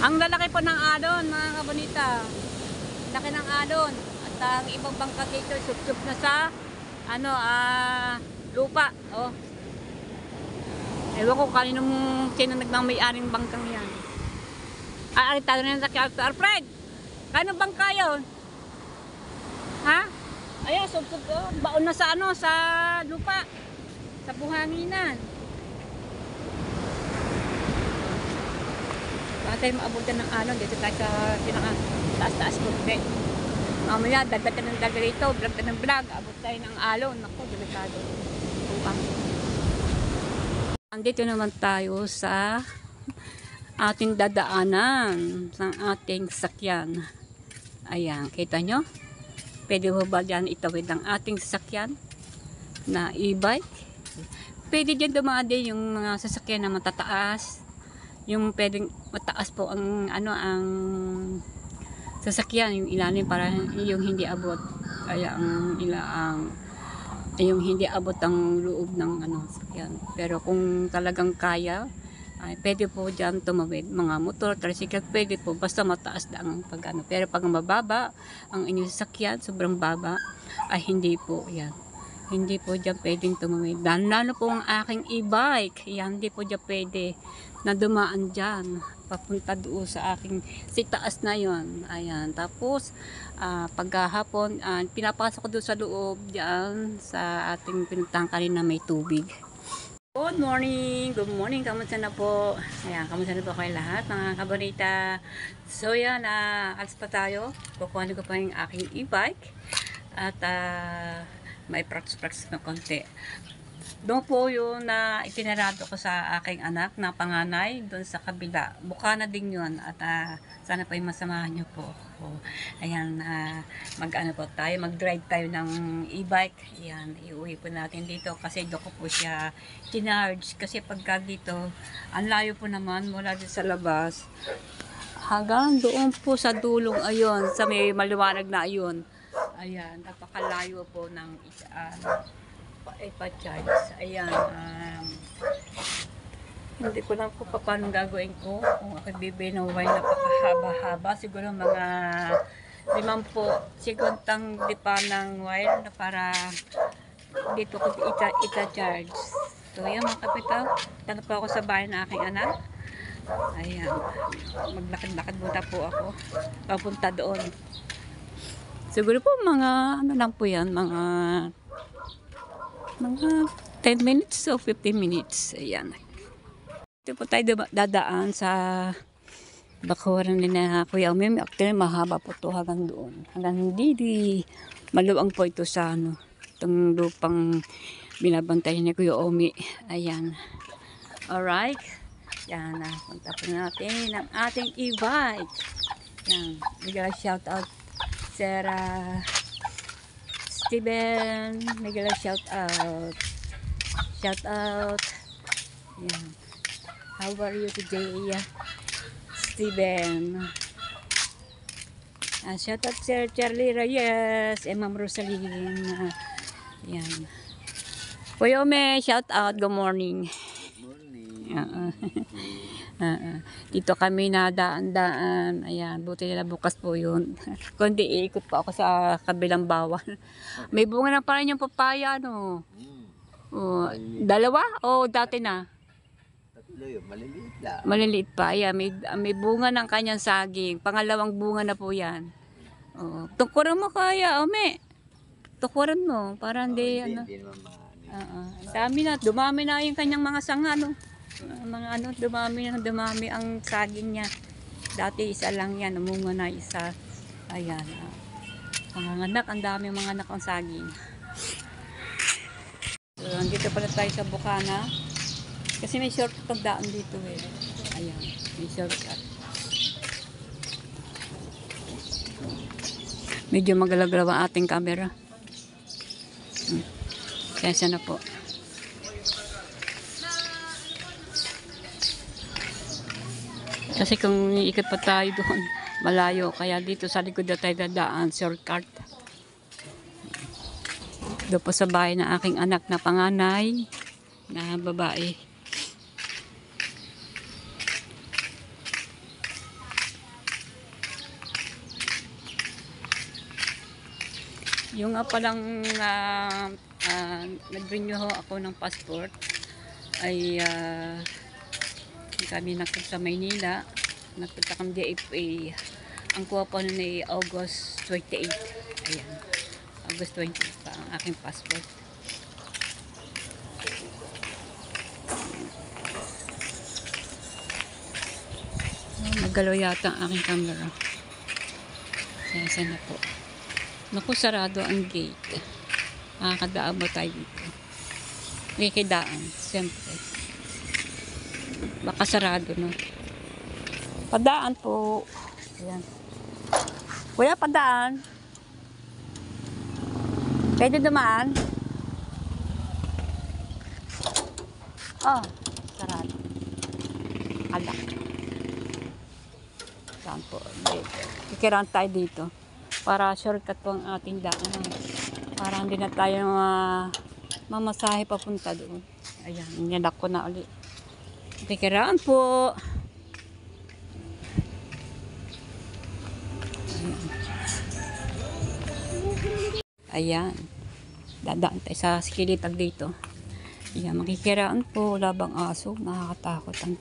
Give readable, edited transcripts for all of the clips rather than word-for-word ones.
Ang lalaki po ng alon, mga kabonita. Laki ng alon. At ang ibang bangka dito, sup-sup na sa lupa. Oh. Ewan ko kaninong sino nagmamay-aring bangkang yan. Tayo na sa Alfred! Kano bangka yun? Ha? Ayan, sup-sup. Oh. Baon na sa sa lupa. Sa buhanginan. Baka tayo maabutan ng alon. Dito tayo sa pinaka-taas-taas ko. Mamaya, dagdag ng dagdag rito. Vlog ng vlog. Abot tayo ng alon. Naku, delikado. Andito naman tayo sa ating dadaanan. Sa ating sakyan. Ayan, kita nyo? Pwede ho ba dyan itawid ang ating sasakyan na e-bike? Pwede dyan dumadi yung mga sasakyan na matataas. Yung pwedeng mataas po ang ang sasakyan, yung ilalim para yung hindi abot. Kaya yung hindi abot ang loob ng sasakyan. Pero kung talagang kaya, ay pwede po dyan tumawid. Mga motor, tricycle, pwede po. Basta mataas lang pag Pero pag mababa, ang inyong sasakyan, sobrang baba, ay hindi po yan. Hindi po dyan pwedeng tumawid. Lalo po ang aking e-bike. Yan, hindi po dyan pwede na dumaan dyan. Papunta doon sa aking taas na yon. Ayan. Tapos, paghahapon, pinapasok ko doon sa loob dyan sa ating pinuntahan kanina may tubig. Good morning! Good morning! Kamusta na po? Ayan, kamusta na po kayo lahat mga kabonita? So yan, alas pa tayo. Kukuhanin ko pa yung aking e-bike. At may practice na konti. Doon po yung na itinarado ko sa aking anak na panganay doon sa kabila. Buka na din yun at sana pa yung masamahan nyo po. Ayan, mag-drive tayo ng e-bike. Ayan, iuwi po natin dito kasi doon ko po siya tinarge. Kasi pagka dito, ang layo po naman mula dito sa labas. Hanggang doon po sa dulong ayun, sa may maliwanag na ayun. Ayan, napakalayo po ng ipa-charge. Ayan, hindi ko lang po paano gagawin ko. Kung ako bibili ng wire na napakahaba-haba, siguro mga 50 segundang dipa ng wire na para dito ko ita-charge. So, ayan mga kapital, tanong po ako sa bahay ng aking anak. Ayan, maglakad-lakad muna po ako papunta doon. Siguro po mga lang po yan, mga 10 minutes o 15 minutes. Ayan. Ito po tayo dadaan sa bakuran ni na Kuya Umim. Actually, mahaba po ito hanggang doon. Hanggang hindi maluwang po ito sa itong lupang binabantayan ni Kuya Umi. Ayan. Alright. Yan. Punta po natin ang ating e-bike. Yan. Bigla shout out Sarah Steven, Miguel, shout out. Shout out. Yeah. How are you today, Steven? Shout out Sir Charlie Reyes, Ma'am Rosaline. Yan. Kuya Ome, shout out. Good morning. Good morning. Dito kami na daan-daan. Ayan, buti nila bukas po yun. Kundi iikot pa ako sa kabilang bawal. May bunga na pa rin yung papaya, no? Dalawa? O dati na? Tatlo yun, maliliit lang. Maliliit pa. Ayan, may bunga ng kanyang saging. Pangalawang bunga na po yan. Tukuran mo kaya, Ome. Tukuran mo. Para hindi, Hindi naman dami na. Dumami na yung kanyang mga sanga, no? Dumami ang saging niya. Dati isa lang yan, namunga na isa. Ayan. Panganganak, ang dami mga anak ang saging. So, andito pala tayo sa Bukana. Kasi may shortcut pagdaan dito eh. Ayan, may shortcut. Medyo magalagalaw ang ating camera. Kaya na po. Kasi kung iikot pa tayo doon, malayo. Kaya dito sa likod na tayo dadaan, shortcut. Doon po sa bahay ng aking anak na panganay, na babae. Yung nga palang nag-renew ho ako ng passport ay kami nakita sa Maynila, nagpunta kami DFA. Ang kuha pa nun ay August 28. Ayan, August 28 pa ang aking passport. Nagalaw yata ang aking camera. Saan na po. Naku, sarado ang gate. Makakadaan ba tayo dito? Kikidaan, siyempre. Baka sarado, no? Padaan po. Ayan. Kuya, padaan. Pwede dumaan? Oh, sarado. Alak. Saan po? Kikiraan tayo dito. Para shortcut po ang ating daanan. Para hindi na tayo mamasahe papunta doon. Ayan, nilak ko na ulit. Kikiraan po. Ayan. Dadaan tayo sa sikilitag dito. Ayan, makikiraan po. Wala bang aso? Nakakatakot ang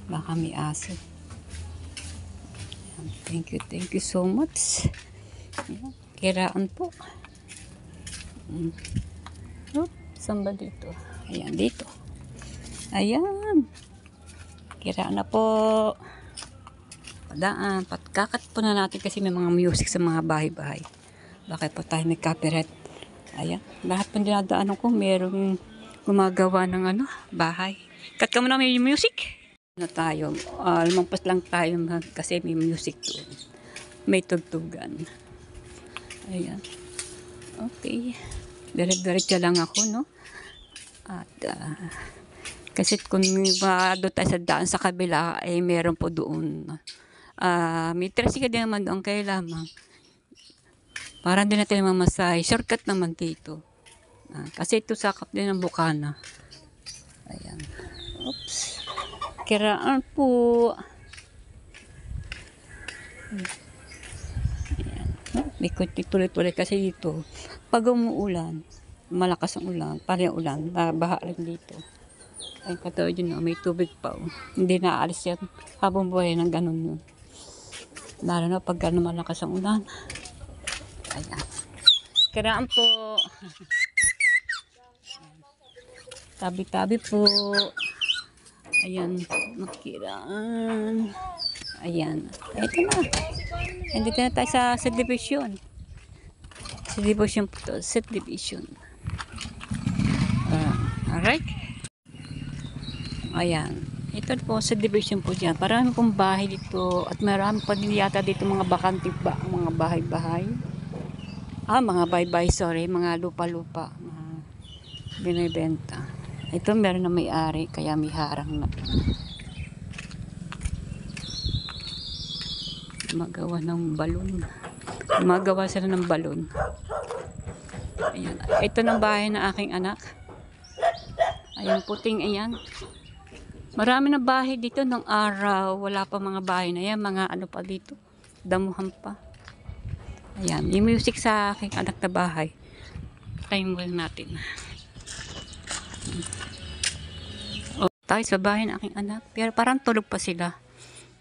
baka may aso. Ayan, thank you so much. Ayan, kiraan po. Oh, saan ba dito? Ayan, dito. Ayan. Kiraan na po. Padaan. Patkakat po na natin kasi may mga music sa mga bahay-bahay. Bakit po tayo may copyright? Ayan. Lahat po dinadaanan ko, merong gumagawa ng bahay. Kat ka mo na may music. Na tayo. Lumampas lang tayo kasi may music doon. May tugtugan. Ayan. Okay. Dire-diretso lang ako, no? At, kasi kung doon tayo sa daan sa kabila, ay meron po doon. May tricycle din naman doon, kaya lamang. Para hindi natin mamasahe. Shortcut naman dito. Kasi ito sakap din ng Bukana. Ayan. Oops. Kiraan po. Ayan. May kunti tuloy-tuloy kasi dito. Pag umuulan, malakas ang ulan, parang ulan, baha rin dito. Ay katulad yun, may tubig pa. Hindi naaalis yan habang buhay ng ganun yun. Lalo na pag gano'n malakas ang ulan. Ayan. Kiraan po. Tabi-tabi po. Ayan. Makiraan. Ayan. Ito na. Andito na tayo sa subdivision. Subdivision po to. Subdivision. Alright. Ayan. Ito po subdivision po dyan. Marami pong bahay dito. At marami pa din yata dito mga bakante ba. Mga bahay-bahay. Mga bahay-bahay, sorry. Mga lupa-lupa. Binibenta. Ito meron na may-ari. Kaya may harang na. Magawa ng balon. Magawa sila ng balon. Ayan. Ito ng bahay ng aking anak. Ayan, puting ayan. Marami na bahay dito ng araw. Wala pa mga bahay na yan. Mga pa dito. Damuhan pa. Ayan. Yung music sa aking anak na bahay. Time mo natin. Tayo sa bahay ng aking anak. Pero parang tulog pa sila.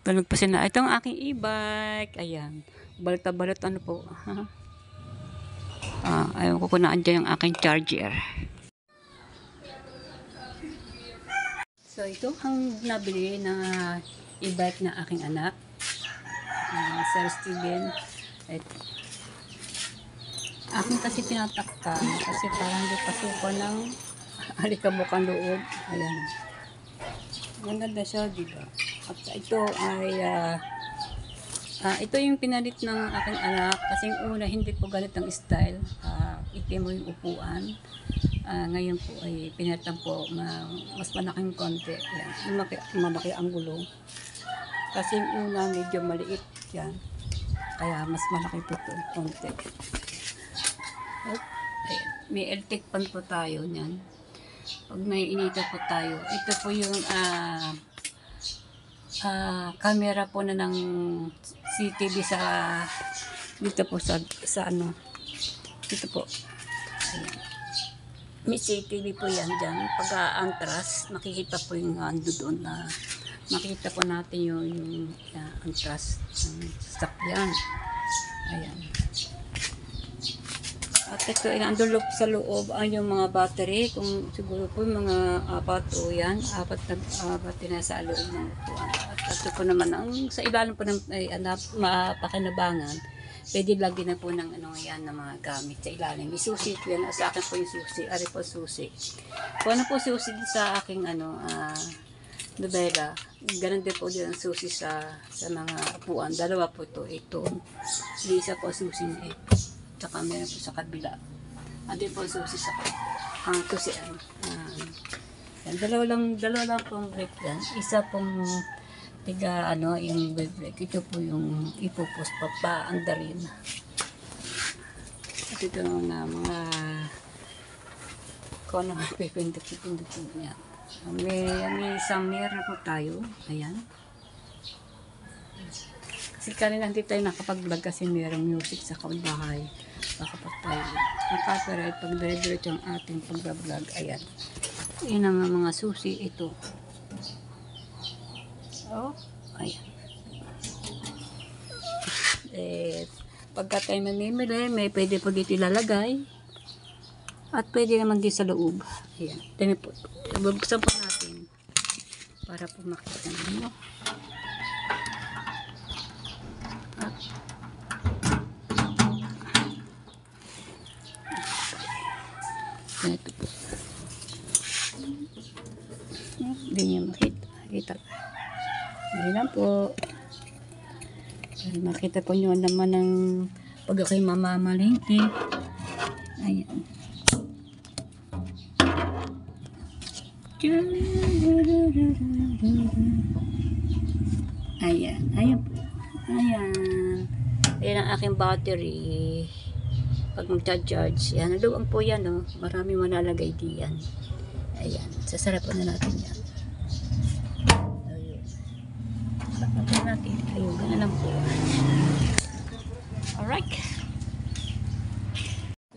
Tulog pa sila. Ito ang aking e-bike. Ayan. Balot-balot po. Ayaw ko na andyan yung aking charger. So, ito ang nabili na e-bike na aking anak. Sir Steven. Ito. Akin kasi tinatakpan kasi parang hindi pasuko ng alikabok ang loob. Ayan. Maganda siya, diba? At ito ay ito yung pinalit ng aking anak kasi yung una hindi po ganit ang style. Itim mo yung upuan. Ngayon po ay pinalitan po mas malaking konti. Ayan. Malaki ang gulong. Kasi yung una medyo maliit yan. Kaya mas malaki po ito konti. Ayan. May electric fan po tayo niyan. Pag naiinita po tayo. Ito po yung camera po na ng CCTV sa dito po sa Dito po. Ayan. May CCTV po yan dyan. Pag-antras, makikita po yung ando doon na makikita po natin yung antras ng sasakyan. Ayan. At ito, inandulog sa loob ang yung mga battery. Kung siguro po mga apat o yan, apat na battery na sa loob ng upuan. At ito po naman, ang sa ilalim po ng mapakinabangan, pwede lagyan na po ng yan, ng mga gamit sa ilalim. May susi po yan. Sa akin po yung susi. Ari po susi. Kung ano po susi sa aking nobela, ganun din po din ang susi sa mga upuan. Dalawa po ito. Ito. Isa po susi na ito. Tsaka meron po sa kabila. At din po susi sa kusian. Dalawa lang pong brake yan. Isa pong tiga yung brake. Ito po yung ipupos pa andarin. At ito na mga kung ano pipindot niya. May isang mirror na po tayo. Ayan. Kasi kanina hindi tayo nakapag-vlog kasi mayroong music sa kabahay. Kapag tayo nakapiright pag dire-diretso ang ating pag-vlog. Ayan. Yan ang mga susi ito. Oh, ayan. Pagka tayo mamimili, may pwede po dito ilalagay. At pwede naman din sa loob. Ayan. Dami po. Bubuksan po natin. Para po makita nyo. Ito po. Hindi niya makita. Hindi lang po. Para makita po nyo naman ng pag ako'y mamamalingki. Ayan. Ayan. Ayan po. Ayan. Ayan ang aking battery. Pag mag-charge, yan, naluwang po yan, no? Marami malalagay diyan. Ayan, sasarapan na natin yan. Ayun. Sasarapan natin. Ayun, ganun lang po. Alright.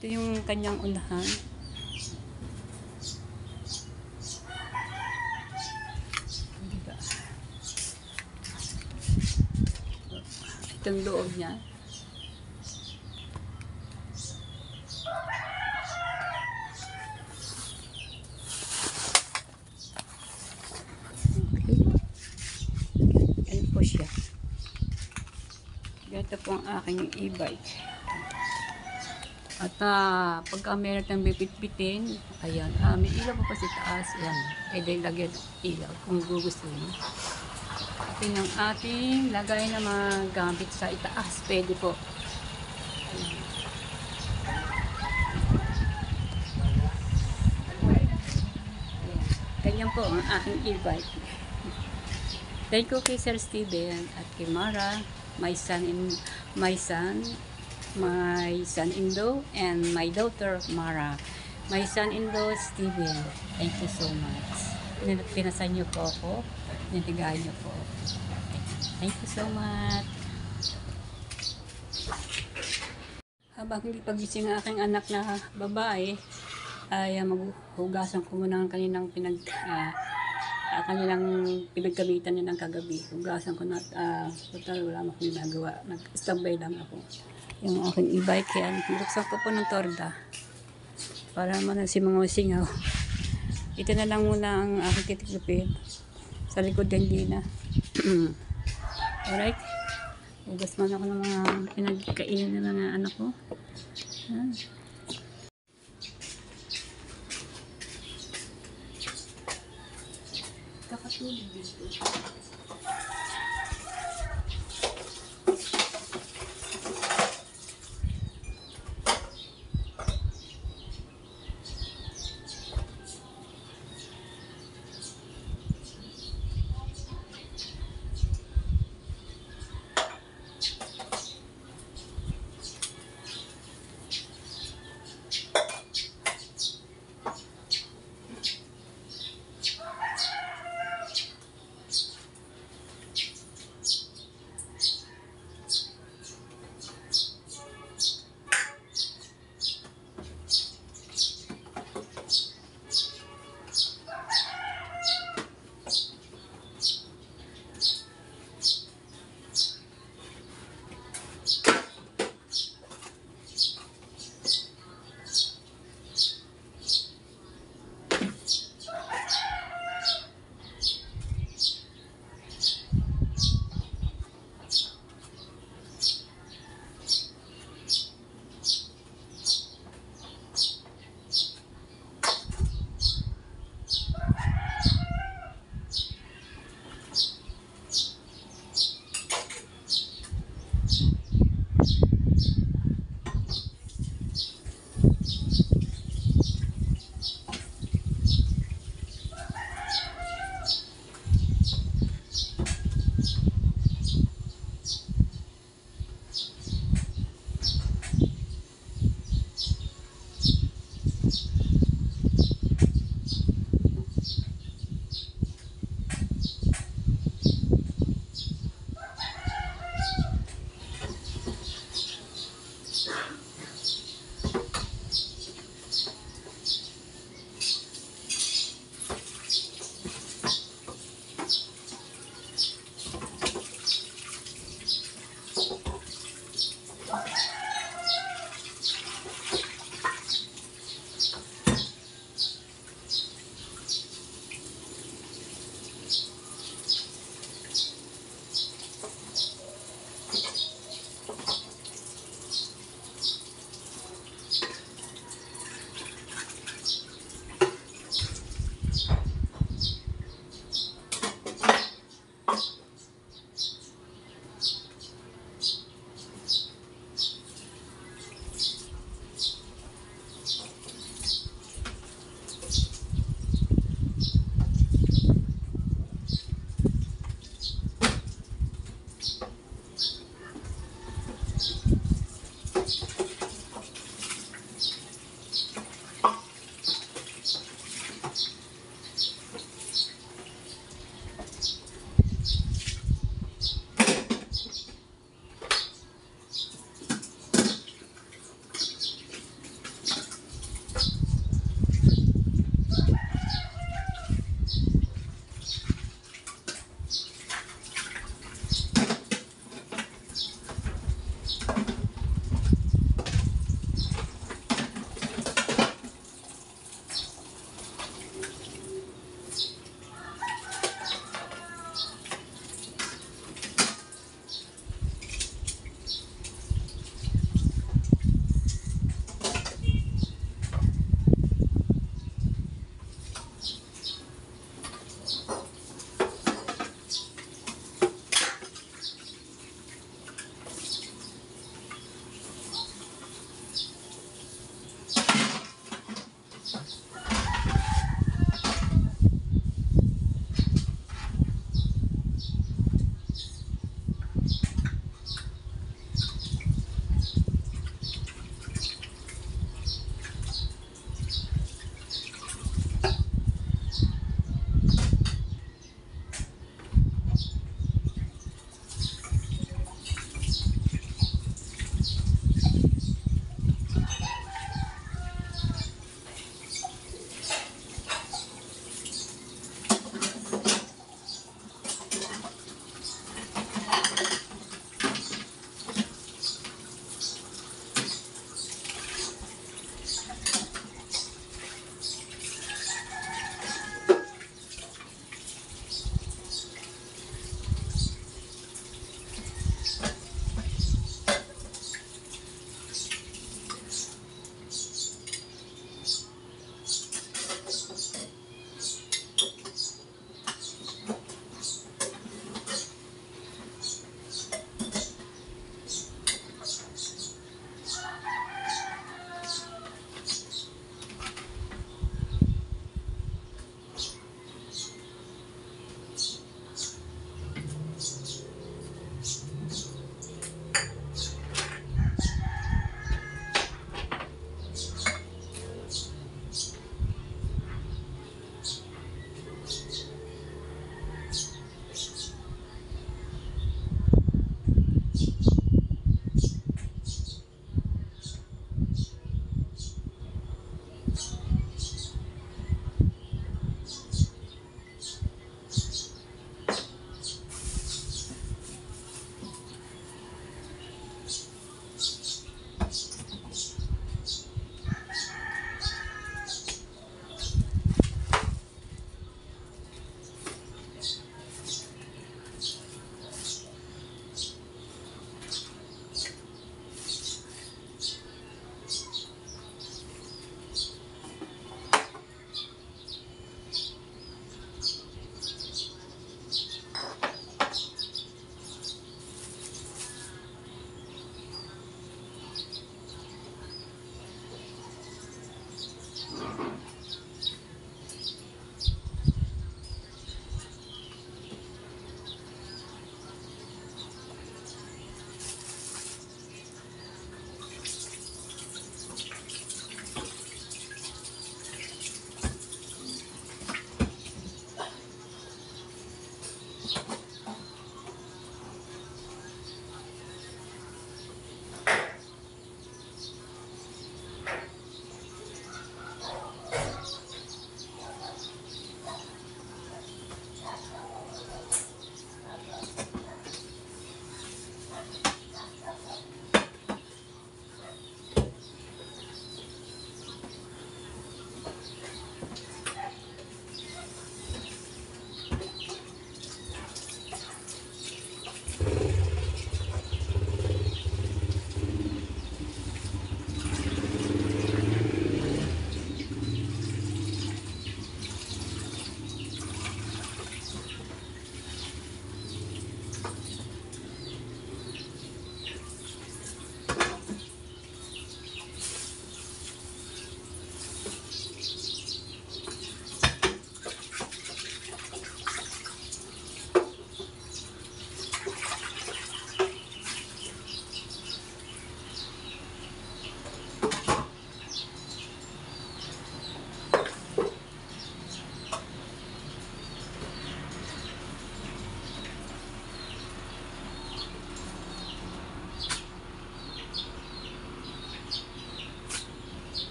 Ito yung kanyang unahan. Diba? Itong loob niya. Siya. Ito po ang aking e-bike. At pagka meron ng bipit-bitin, ayan, may ilaw pa sa taas. Ayan, pwede lagyan ilaw kung gugustuhin. Ito yung ating lagay na mga gamit sa itaas. Pwede po. Ayan. Ganyan po ang aking e-bike. Thank you kay Sir Steven at kay Mara, my son-in-law, and my daughter Mara. My son-in-law Steven. Thank you so much. Pinasan niyo po ako. Nitigaan niyo po. Thank you so much. Habang hindi pagising ang aking anak na babae, ay maghugasan ko muna ang kanilang kanilang pinagkamitan niya ng kagabi. Hugasan ko na total wala akong ginagawa. Nag-standby lang ako. Yung aking e-bike yan. Buksan ko po ng torda. Para naman si mga singaw. Ito na lang muna ang aking kitiklupin. Sa likod hindi na. Alright. Hugas man ako ng mga pinagkainan ng mga anak ko. Kakatulog dito.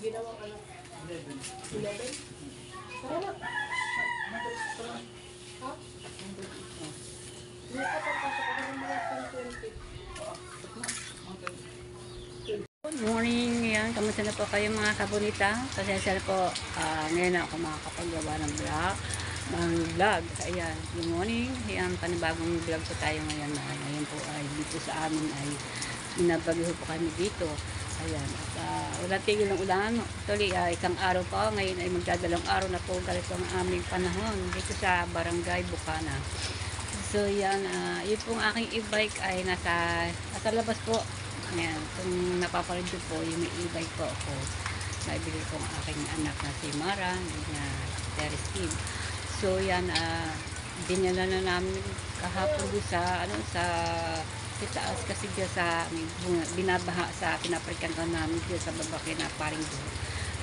Ginawa ka lang. 11? Tara na. Ha? Hindi ka papasok ako ng mga 10:20. Good morning, yan. Kamusta na po kayo mga kabunita? Pasensya na po, ngayon na ako makakapagawa ng vlog. Ayan, good morning. Ayan, panibagong vlog po tayo ngayon. Ngayon po ay dito sa amin ay binabagyo po kami dito. Ayan, at wala tigil ng ulan. Actually, isang araw pa. Ngayon ay magdadalawang araw na po galit ang aming panahon dito sa Barangay Bukana. So yan, yun pong aking e-bike ay nasa labas po. Ayan, kung napapanood nyo po, yung may e-bike po ako. Naibili ko ang aking anak na si Mara, na Teres Kid. So yan, dinala na namin kahapon doon sa taas kasi dyan sa binabaha sa pinaparkan ka namin dyan sa babaki na paring doon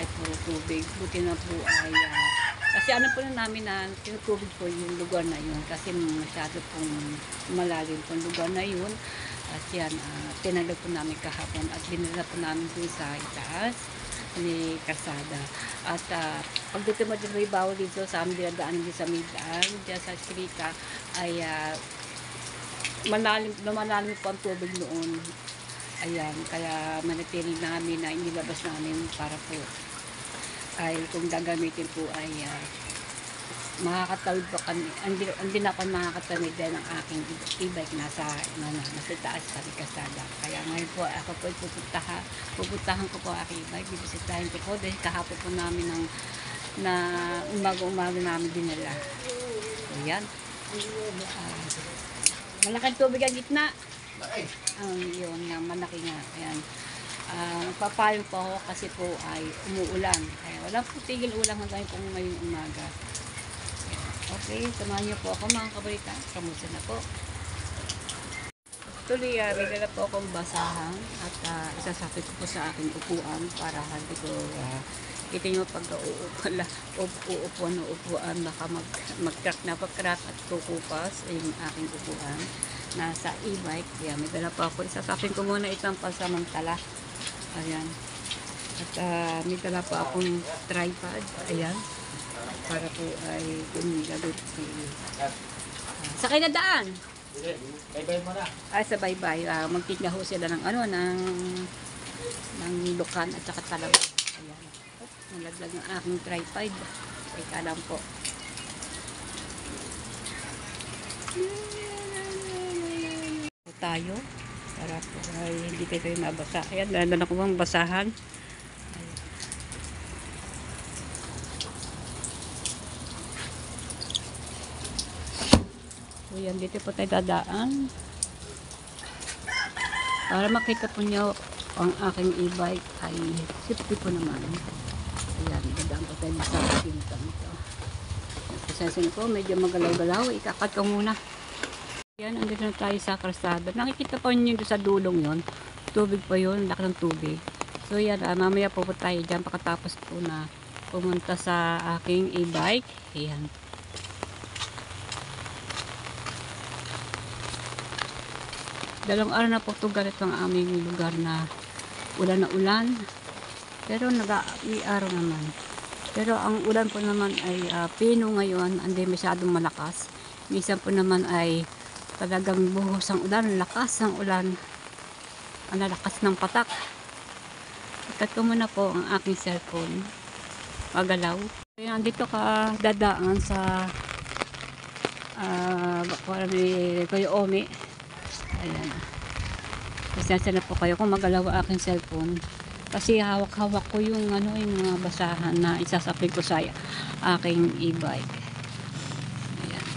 ay puro tubig. Buti na po ay kasi ano po na namin na tinutubig po yung lugar na yun kasi masyado pong malalim pong lugar na yun. At yan, tinalo po namin kahapon at binala po namin doon sa itaas ni Kasada. At pagdating mo dito may bawal dito sa aming dinadaanan dito sa Midaan, dyan sa Eskrita ay malalim po ang tubig noon. Ayan, kaya manatili namin na inilabas namin para po ay kung gagamitin po ay makakatawid po kami. Hindi na ako makakatawid din ang aking e-bike nasa taas sa Kasada. Kaya ngayon po ako po pupuntahan ko po aking e-bike. Bibisitahin ko po dahil kahapon po namin na umaga namin dinala. Ayan. Malaking tubig ang gitna. Yun nga, malaki nga. Ayan. Papayong po ako kasi po ay umuulan. Kaya wala po tigil ulan hanggang po ngayong umaga. Ayan. Okay, samahan niyo po ako mga kabalita. Kamusta na po. Actually, may dala po akong basahan at isasapit ko po sa aking upuan para hindi ko kita nyo pag uupuan o upuan baka mag-crack na pag-crack at kukupas yung aking upuan nasa e-bike. Kaya may dala pa ako. Isasapin ko muna itong pansamantala. Ayan. At may dala pa akong tripod. Ayan. Para po ay gumigagot. Sakay na daan! Bye-bye mo na. Ay, sa bye-bye. Magtinda ho sila ng ng lukan at saka talaba. Ayan. Nalaglag ng aking tripod. Teka lang po. Tayo para po ay hindi kayo mabasa. Ayan, dandan ako bang basahan. Ayan, dito po tayo dadaan. Para makita po niyo ang aking e-bike ay safety po naman. Ayan, dadaan po tayo sa bintang ito. Pasasin ko, medyo magalaw-galaw. Ikakat ko muna. Ayan, andito na tayo sa kalsada. Nakikita po niyo sa dulong yon. Tubig po yun, laki ng tubig. So yan, mamaya po tayo dyan pagkatapos po na pumunta sa aking e-bike. Ayan. Dalawang araw na po ito ganito ang aming lugar na ulan na ulan. Pero may araw naman. Pero ang ulan po naman ay pino ngayon, hindi masyadong malakas. Minsan po naman ay talagang buhos ang ulan, lakas ang ulan. Ang lalakas ng patak. Ikat ko muna po ang aking cellphone. Magalaw. Kaya dito ka dadaan sa para ni Kuya Omi. Ayan. Pasensya na po kayo kung magalaw ang aking cellphone. Kasi hawak-hawak ko yung yung mga basahan na isasapin ko sa aking e-bike. Ayan.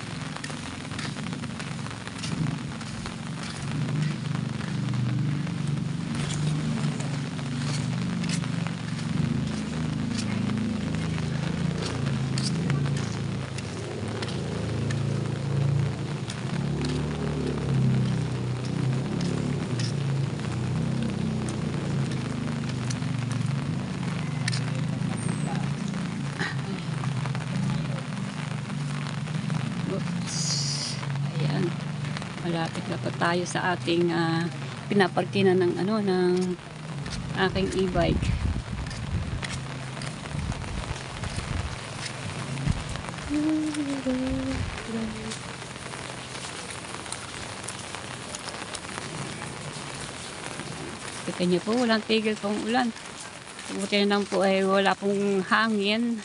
Oops. Ayan. Malapit na pa tayo sa ating pinaparkinan ng ng aking e-bike. Kita niyo po, walang tigil pong ulan. Buti na lang po ay wala pong hangin.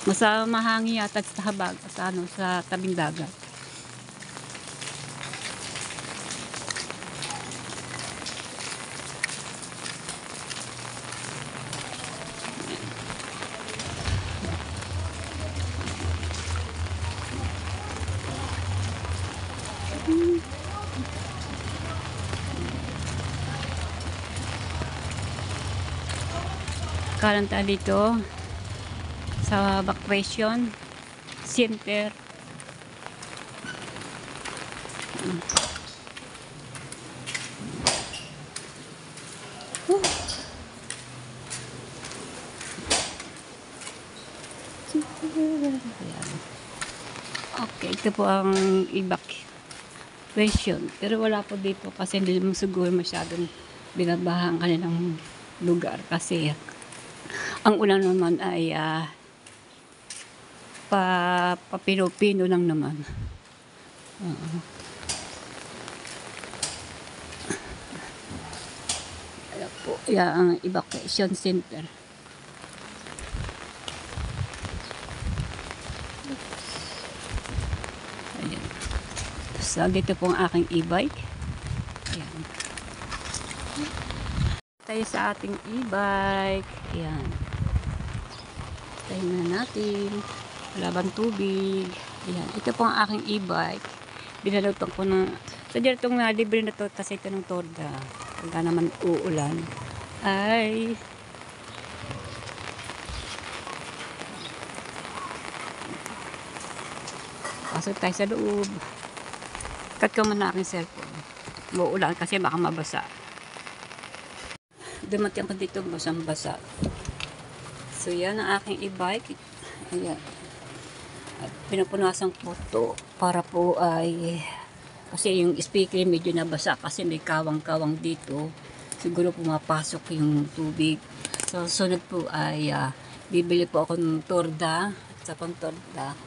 Mas mahangin yata sa habag sa tabing dagat. Karan tayo dito sa Vacation Center. Okay, ito po ang evacuation. Pero wala po dito kasi hindi mo siguro masyadong binabaha ang kanilang lugar kasi ang ulan naman ay papino-pino lang naman. Ayan po, yan ang evacuation center. Ayan. So, dito po ang aking e-bike. Ayan. Tayo sa ating e-bike. Ayan. Tayo na natin. Laban tubig. Ayan. Ito po ang aking e-bike. Binalutan ko na. So, dito itong libre na to kasi ito ng torda. Pagka naman uulan. Ay. Pasok tayo sa loob. Cut ko muna aking cellphone. Uulan kasi baka mabasa. Dumating ko dito basang-basa. So, yan ang aking e-bike. Ayan. At pinupunasan ko to para po ay kasi yung speaker medyo nabasa kasi may kawang-kawang dito. Siguro pumapasok yung tubig. So, sunod po ay bibili po ako ng torda. Sa pang torda.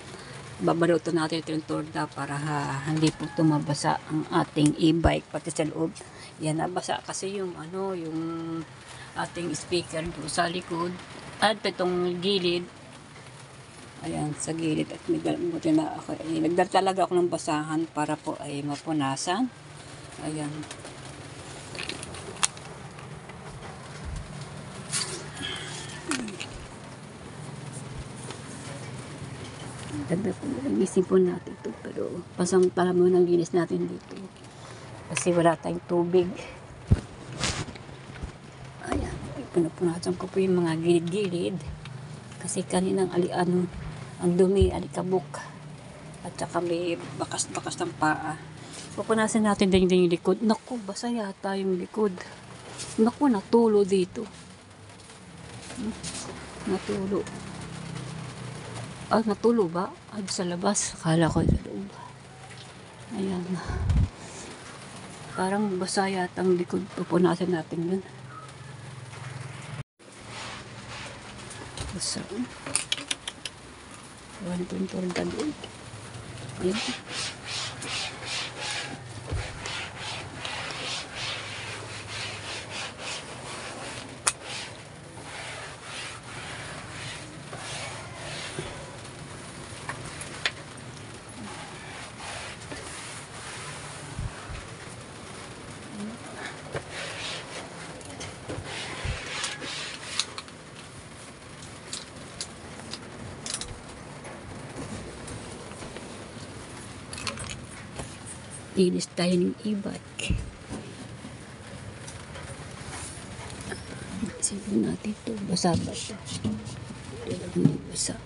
Babaluto natin ito yung torda para hindi po tumabasa ang ating e-bike pati sa loob. Yan, nabasa kasi yung yung ating speaker po sa likod. At itong gilid. Ayan, sa gilid. At buti na ako. Nagdala talaga ako ng basahan para po ay mapunasan. Ayan. Ganda po, nagising po natin ito. Pero pasang-tala mo nang linis natin dito. Kasi wala tayong tubig. Ayan, pinupunasan ko po yung mga gilid-gilid. Kasi kaninang ang dumi, alikabok. At saka may bakas-bakas ng paa. Pupunasan natin din yung likod. Naku, basa yata yung likod. Naku, natulo dito. Natulo. Ah, natulo ba? Ay, sa labas. Akala ko sa loob. Ayan. Parang basa yata ang likod. Pupunasan natin yun. Basa. Ewan ko yung torda doon. Ayan. Linis tayo ng e-bike. Isipin natin ito. Basa ba ito? Ito lang basa.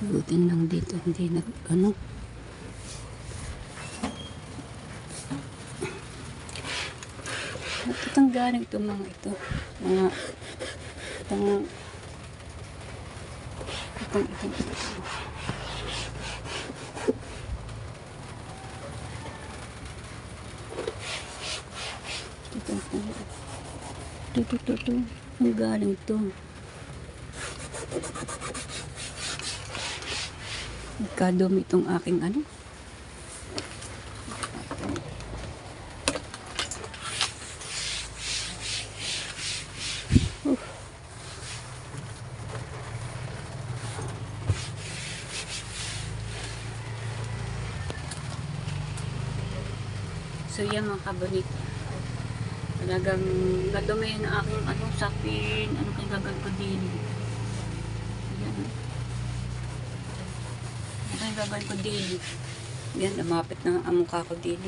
Butin lang dito. Hindi na ano. Natutanggalan ito mga ito. Mga itong ito. Ang galing ito. Nagkadumi itong aking ano. So yan mga kabonita. Talagang nadumi na aking sapin. Ano kayong gagawin ko din. Yan. Ano kayong gagawin ko din. Yan, namapit na ang mukha ko din.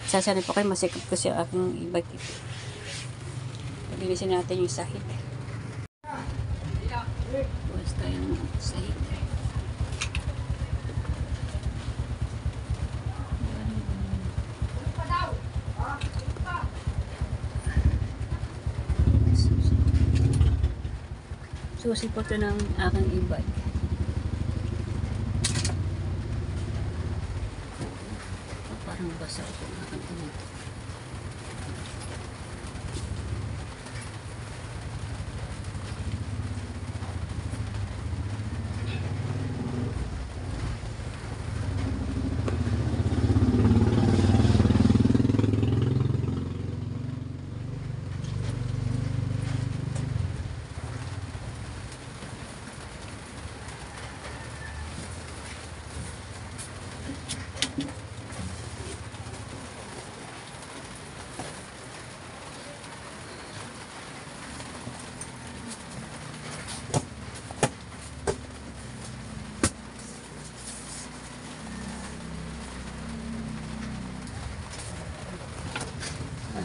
Sasanay po kayo, masikap ko siya aking e-bike. Paglilisin natin yung sahig. Buwas tayong sahig. Susi po ito ng aking e-bike. Parang basa ito ng aking e-bike.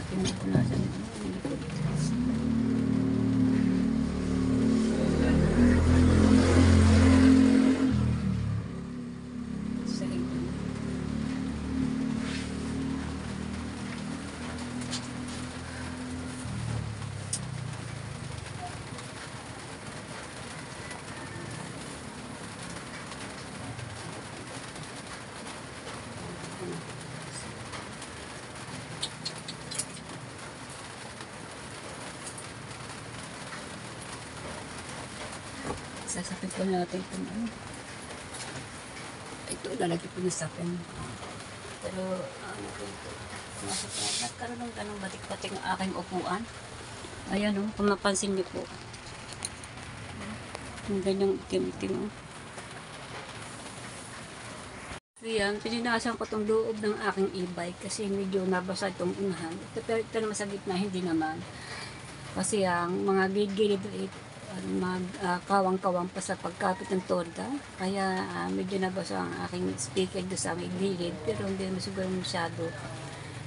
Pinupunasan ito ng likod. Sahig. Sasapin po natin itong ano. Ito, lalagyan po yung sapin. Pero, ano po ito? Nagkaroon ng ganong batik-batik ang aking upuan. Ayan o, kung mapansin niyo po. Yung ganyang itim-itim o. Yan, pininasan ko tong loob ng aking e-bike kasi medyo nabasa itong unahan. Ito, pero ito naman sa gitna, hindi naman. Kasi ang mga gilid-gilid kawang-kawang pa sa pagkapit ng torda. Kaya medyo nabasa ang aking speaker doon sa may gilid. Pero hindi naman siguro masyado.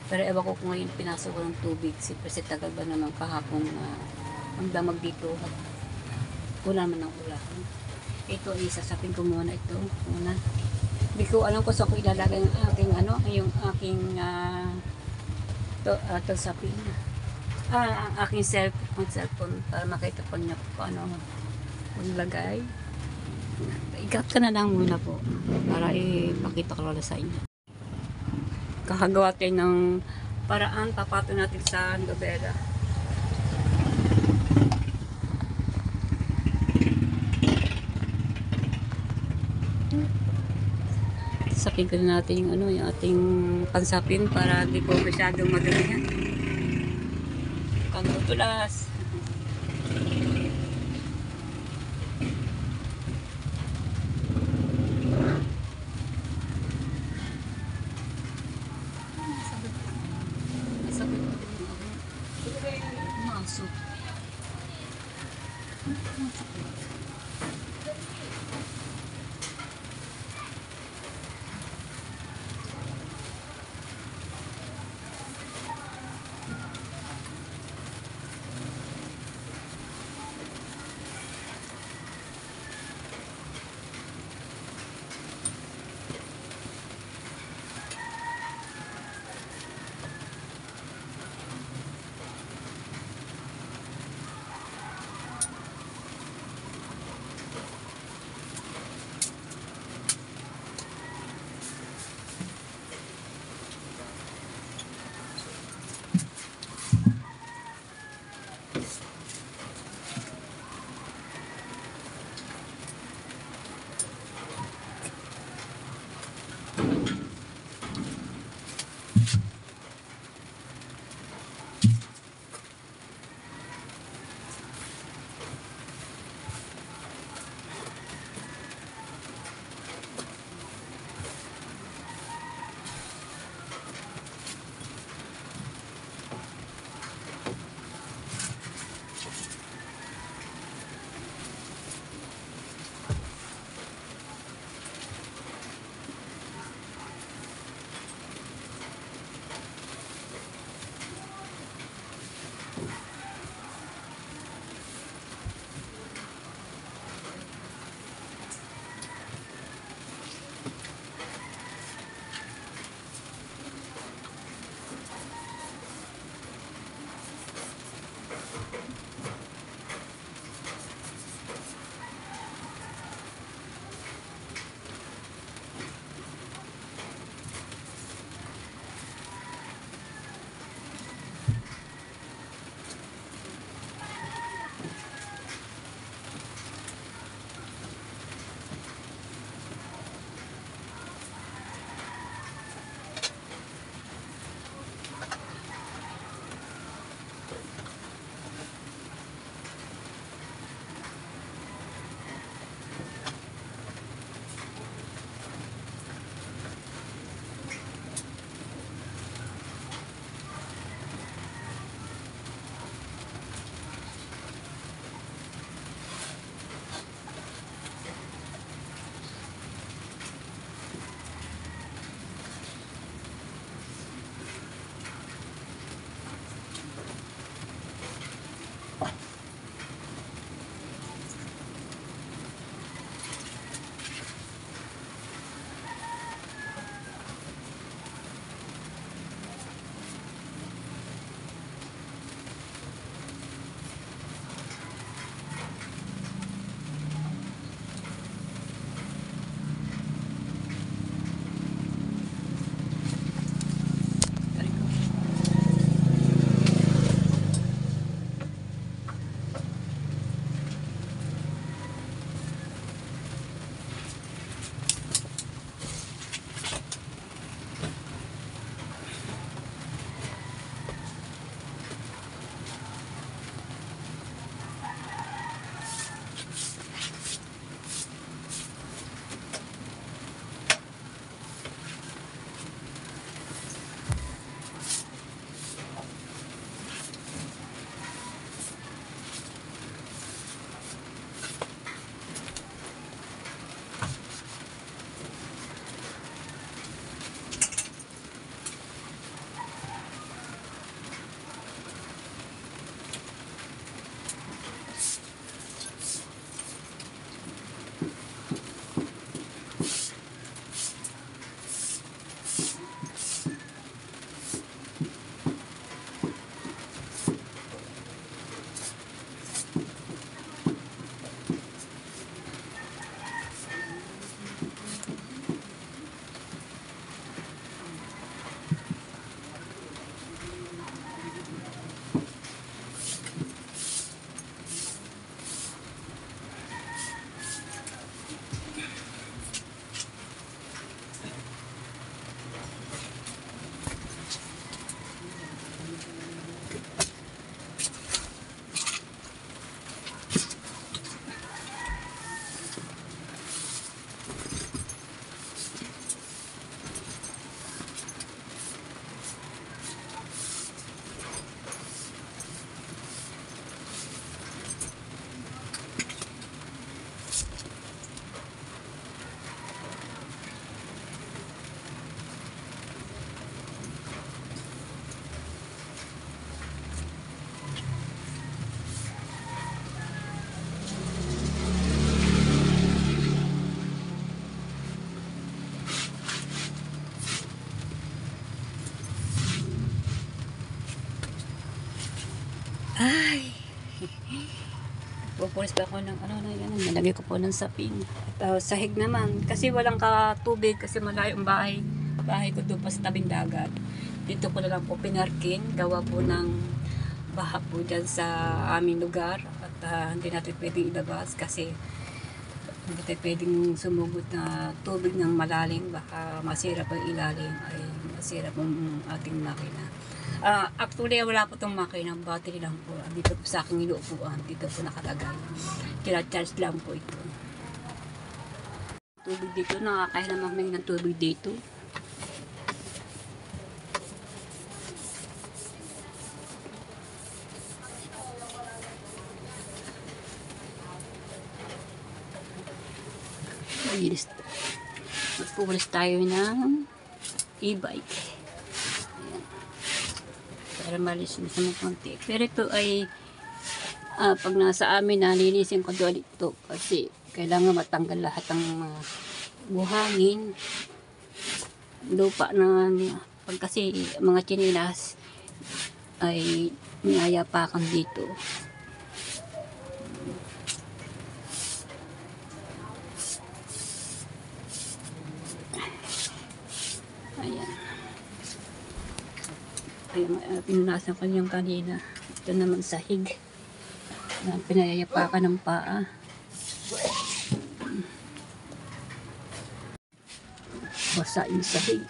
Pero ewan ko kung ngayon pinasok ko ng tubig. Kasi tagal ba naman kahapon na ang damag dito. Wala naman ng ulan. Ito, isasapin ko muna ito. Muna. Hindi ko alam kung saan ko ilalagay yung aking yung aking to sapin. Ang aking cellphone para makita po niya kung ano maglagay. I-cut ka na lang muna po para ipakita ko lang sa inyo. Kakagawa tayo ng paraan, papato natin sa nobela. Sapin ko na natin yung yung ating pansapin para di po masyadong madalihan. Kang tutulas. Masuk. Ay! Pupulis pa ako ng ano na yan. Nalagay ko po ng sapin. At sahig naman. Kasi walang katubig. Kasi malayo ang bahay. Bahay ko doon pa sa tabing dagat. Dito ko na lang po pinarkin. Gawa po ng baha po dyan sa aming lugar. At hindi natin pwedeng ilabas. Kasi hindi tayo pwedeng sumugod na tubig ng malalim. Baka masira pa yung ilalim. Ay masira po ang ating makina. Actually, wala po itong makina. Battery lang po. Dito po sa aking inuupuan. Dito po nakalagay. Kina-charge lang po ito. Tubig dito. Nakakahilang mamay ng tubig dito. Magpupulis tayo ng e-bike. Ayan. Para malis na sa mga konti. Pero ito ay pag nasa amin, nalinisin ko doon ito kasi kailangan matanggal lahat ng mga buhangin, lupa na pag kasi mga chinilas ay niyayapakan dito. Ayan. Ayan, pinunasan ko yung kanina. Ito naman sahig. Pinayayapakan ng paa. Basa yung sahig.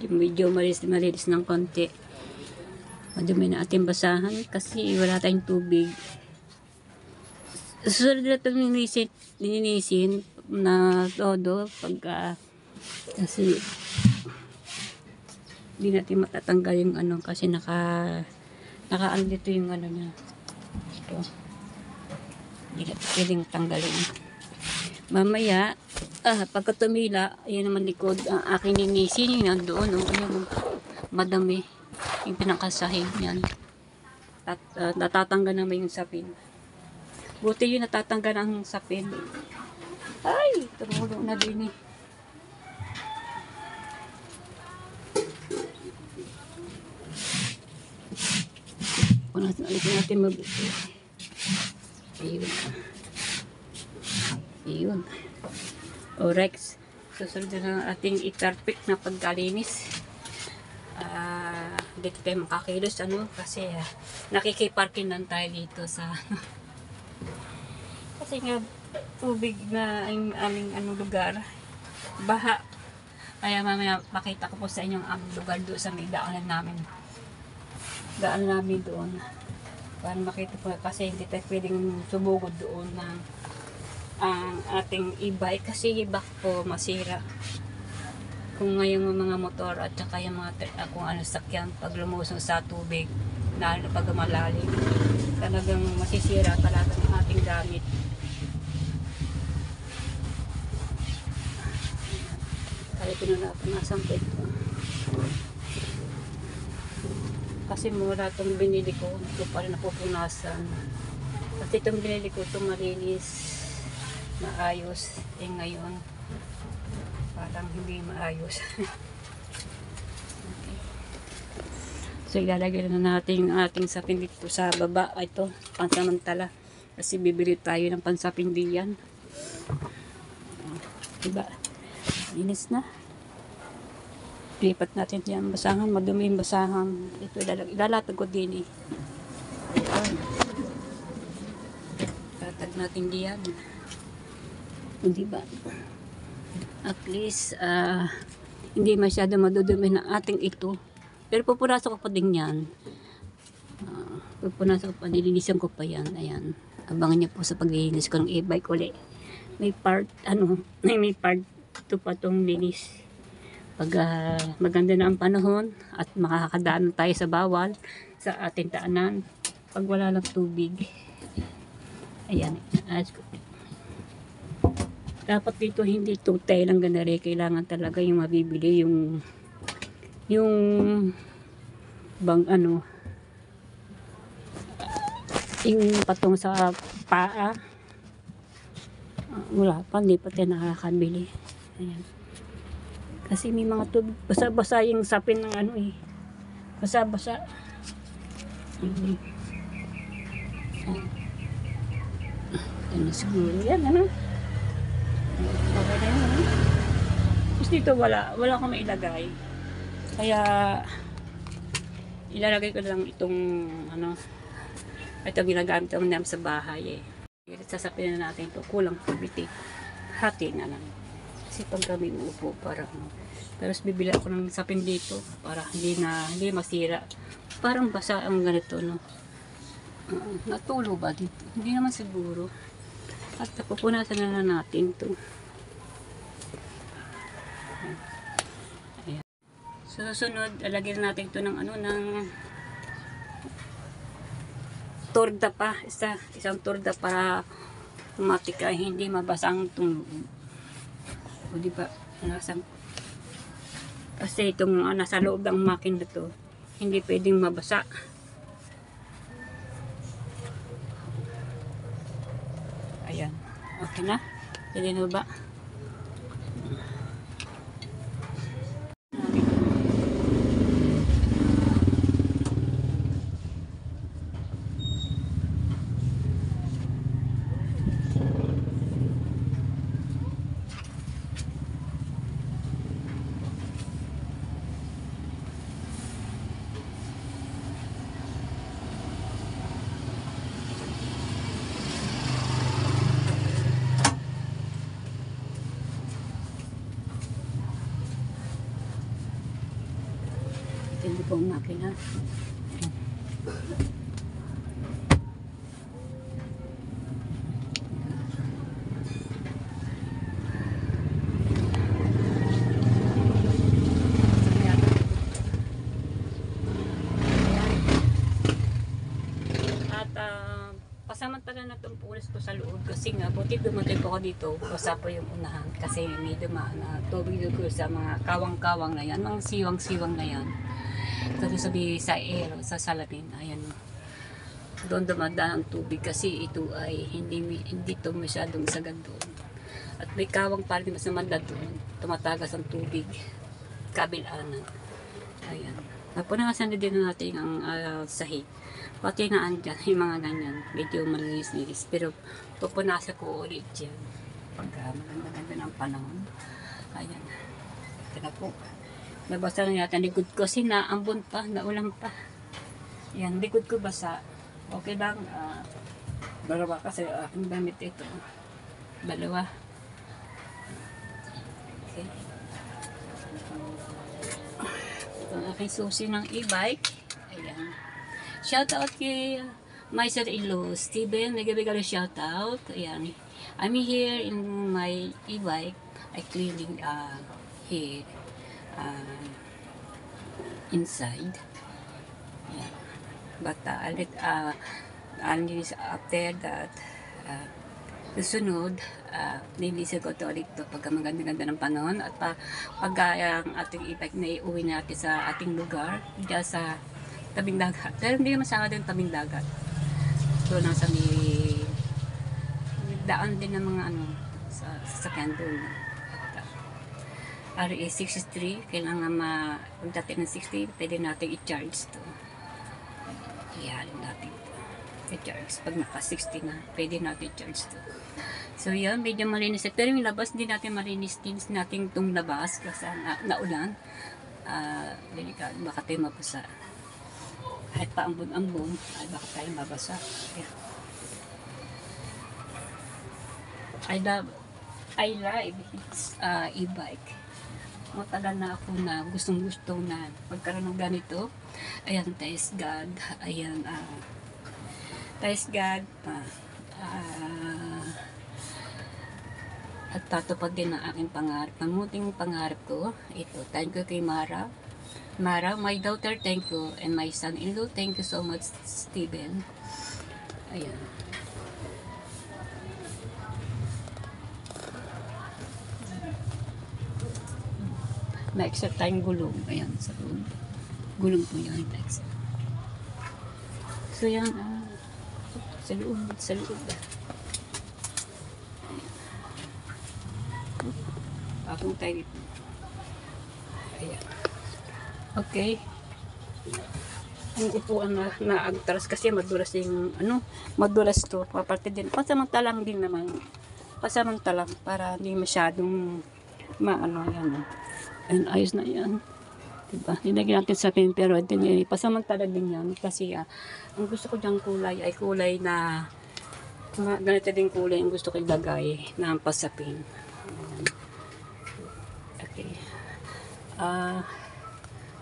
Medyo malinis ng konti. Madumi na ating basahan kasi wala tayong tubig. Susunod na itong nilinisin na todo pagka kasi hindi natin matatanggal yung ano kasi naka dito yung ano niya. Ito. Hindi natin pwedeng tanggalin. Mamaya pagka tumila, ayan naman likod, ang aking linisin, yung nandoon, yung madami, yung pinakasahig niyan. At natatanggal naman yung sapin. Buti yung natatanggal ang sapin. Ay, tumulong na din eh. Ulit natin mabuti. Ayun. Ayun. O Rex, susunod na ang ating i-perfect na pagkalinis. Dito tayo makakilos kasi nakikiparking lang tayo dito sa kasi nga tubig na ang aming lugar, baha. Kaya mamaya makita ko po sa inyo ang aming lugar doon sa may daanan namin doon para makita po kasi hindi tayo pwedeng sumugod doon ng ang ating e-bike kasi iba po masira kung ngayong mga motor at saka yung mga kung ano sakyan pag lumusong sa tubig lalo na pag malalim talagang masisira talaga ang ating gamit. Kaya pinanasan ko ito kasi mura itong binili ko, ito pa rin napupunasan kasi itong binili ko ito malinis maayos, ngayon parang hindi maayos. Okay. So ilalagay na natin ang ating sapin dito sa baba. Ito, pansamantala kasi bibili tayo ng pansapin diyan, diba? Linis na, lipat natin diyan basahan, madumi yung basahan. Ito ilalatag ko din eh. Tatag natin diyan, hindi ba? At least hindi masyado madudumi na ating ito. Pero pupunasan ko pa din yan. Pupunasan ko pa, nilinisan ko pa yan. Ayan. Abangan niyo po sa paglilinis ko ng e-bike ulit. May part, may part ito pa itong linis. Pag maganda na ang panahon at makakadaan tayo sa bawal sa ating daanan. Pag wala lang tubig. Ayan. Dapat dito hindi tutay lang ganari, kailangan talaga yung mabibili yung bang ano, yung patong sa paa. Wala pa, hindi pa tayo nakakabili. Ayan. Kasi may mga tubig, basa-basa yung sapin ng ano eh. Basa-basa. Ayan. Ayan siguro yan, ano? Okay na yan, ano? Tapos dito wala akong mailagay. Kaya, ilalagay ko lang itong, ano, ito ginagamit ko namin sa bahay eh. Sasapin na natin ito, kulang tubig eh. Hati na lang. Kasi pag kami uupo, parang, tapos bibili ako ng sapin dito, para hindi masira. Parang basa ang ganito, no? Natulo ba dito? Hindi naman siguro. At pupunasan na natin ito. Ayan. So, susunod, alagyan natin ito ng ano, ng torda pa. Isang torda para matika, hindi mabasang itong o diba, kasi itong nasa loob ng makina to, hindi pwedeng mabasa. Ayan. Okay na? Pwede na ba? Hindi po ang makina. At pasamantala na itong pulis ko sa loob kasi nga buti dumating po ako dito, basa po yung unahan kasi may dumaan na tubig ko sa mga kawang-kawang na yan, mga siwang-siwang na yan. Kasi sabi sa sa salamin, ayan, doon dumadaan ang tubig kasi ito ay hindi to masyadong sagad doon. At may kawang pa rin mas naman doon, tumatagas ang tubig, kabilanan. Ayan. Napunasan din natin ang sahig. Pati nga andyan, yung mga ganyan, medyo malinis-linis. Pero pupunasan ko ulit yan. Pagka maganda-ganda ng panahon. Ayan. Ito na po. Nabasa na yata likod ko kasi naambon pa, naulan pa. Yan, likod ko basa. Okay lang. Dalawa kasi aking damit ito. Dalawa. Okay. Ito ang aking susi ng e-bike. Ayan. Shout out kay my son-in-law, Steven. Nagabigay ka shout out. Ayan. I'm here in my e-bike. I cleaning here. Inside. Yeah. But after that, susunod, nilisan ko ito ulit pagka maganda-ganda ng panahon at pag ang ating e-bike na iuwi natin sa ating lugar, dyan sa tabing dagat. Pero hindi naman sa atin tabing dagat. So, nasa may daan din ng mga sa sasakyan doon. RA63, kailangan pagdating ng 60, pwede natin i-charge to. Ihalin natin to. I-charge. Pag naka 60 na, pwede natin i-charge to. So yan, medyo malinis. Pero yung labas, hindi natin malinis. Tinis natin itong labas kasi naulan. Delikado, baka tayo mabasa. Kahit pa ambon-ambon, ay baka tayo mabasa. Yeah. I like e-bike. Matagal na ako na gustong-gusto na pagkaroon ng ganito. Ayan, thanks God. Ayan, thanks God. At tatupad din ang aking pangarap. Mamuting pangarap ko. Ito, thank you kay Mara. Mara, my daughter, thank you. And my son-in-law, thank you so much, Steven. Ayan. May extra tayong gulong. Ayan, sa loob. Gulong po yan, guys. So yan, sa loob, sa loob. Patong tayo dito. Ayan. Okay. Ang upuan na naagtaras kasi madulas yung, madulas to. Paparte din. Pasamantalang din naman. Pasamantalang para hindi masyadong yan. Ayun, ayos na yan. Diba? Nilagyan natin sa pin, pero pasamantala din yan. Kasi ang gusto ko diyang kulay ay kulay na ganito din kulay ang gusto ko ilagay na pasapin. Okay.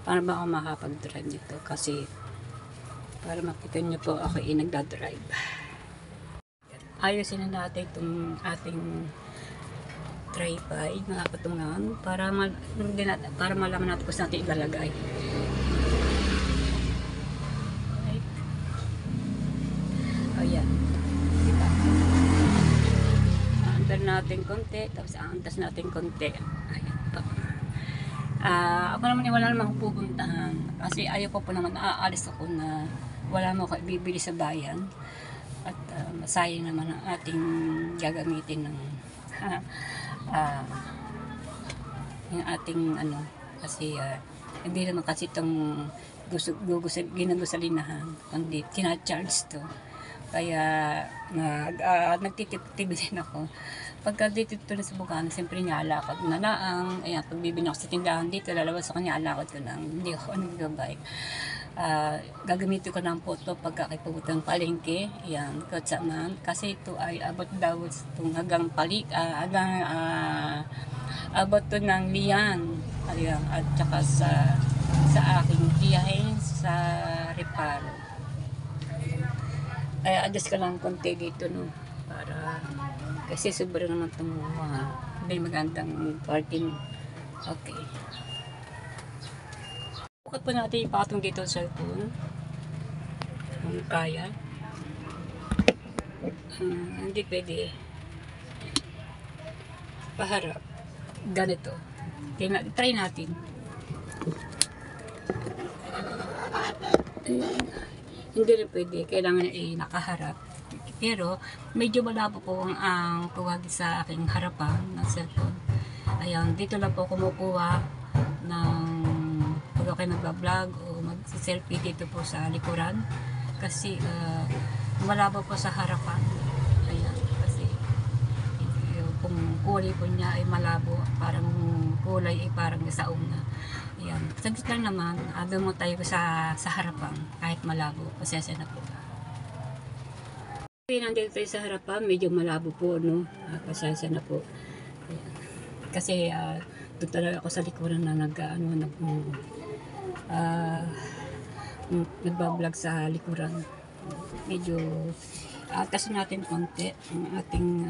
Paano ba ako makapag-drive nito? Kasi para makita nyo po ako nagdadrive. Ayusin na natin itong ating tripod na patungan para malaman natin kung saan natin ilalagay. Right. Ayan. Diba? Aandar natin konti, tapos aantas natin konti. Ayan po. Ako naman wala naman akong pupuntahan kasi ayoko po naman aalis ako na wala mo bibili sa bayan at masayang naman ang ating gagamitin ng yung ating kasi hindi naman kasi itong ginagusalinahan kundi tina-charge to kaya nagtitip-tip din ako pagka dito na sa Bukana siyempre nialakad na laang ayan pagbibili ako sa tindahan dito lalabas ako nialakad ko lang hindi ako nagbabike. Gagamitin ko ng photo pagkakipagod ng palengke yan katsaman kasi ito ay abot daw itong hanggang abot to ng Lian ayan at saka sa aking tiyahin sa Reparo ay adjust ka lang konti dito no para kasi sobrang naman itong hindi magandang parking. Okay. Bukod po natin ipatong dito sa cellphone. Kung kaya. Hindi pwede. Paharap. Ganito. Try natin. Hindi rin pwede. Kailangan nakaharap. Pero medyo malabo po ang tuwag sa aking harapan ng cellphone. Ayan, dito lang po kumukuha ng pag ako nagbablog o mag-selfie dito po sa likuran kasi malabo po sa harapan. Ayan, kasi kung kulay po niya ay malabo, parang kulay ay parang nasa una. Ayan, saglit lang naman, doon mo tayo sa harapan kahit malabo, pasensya na po. Nandito tayo sa harapan, medyo malabo po, no? Pasensya na po. Ayan. Kasi doon talaga ako sa likuran na nagbablog sa likuran. Medyo atas natin konti ang ating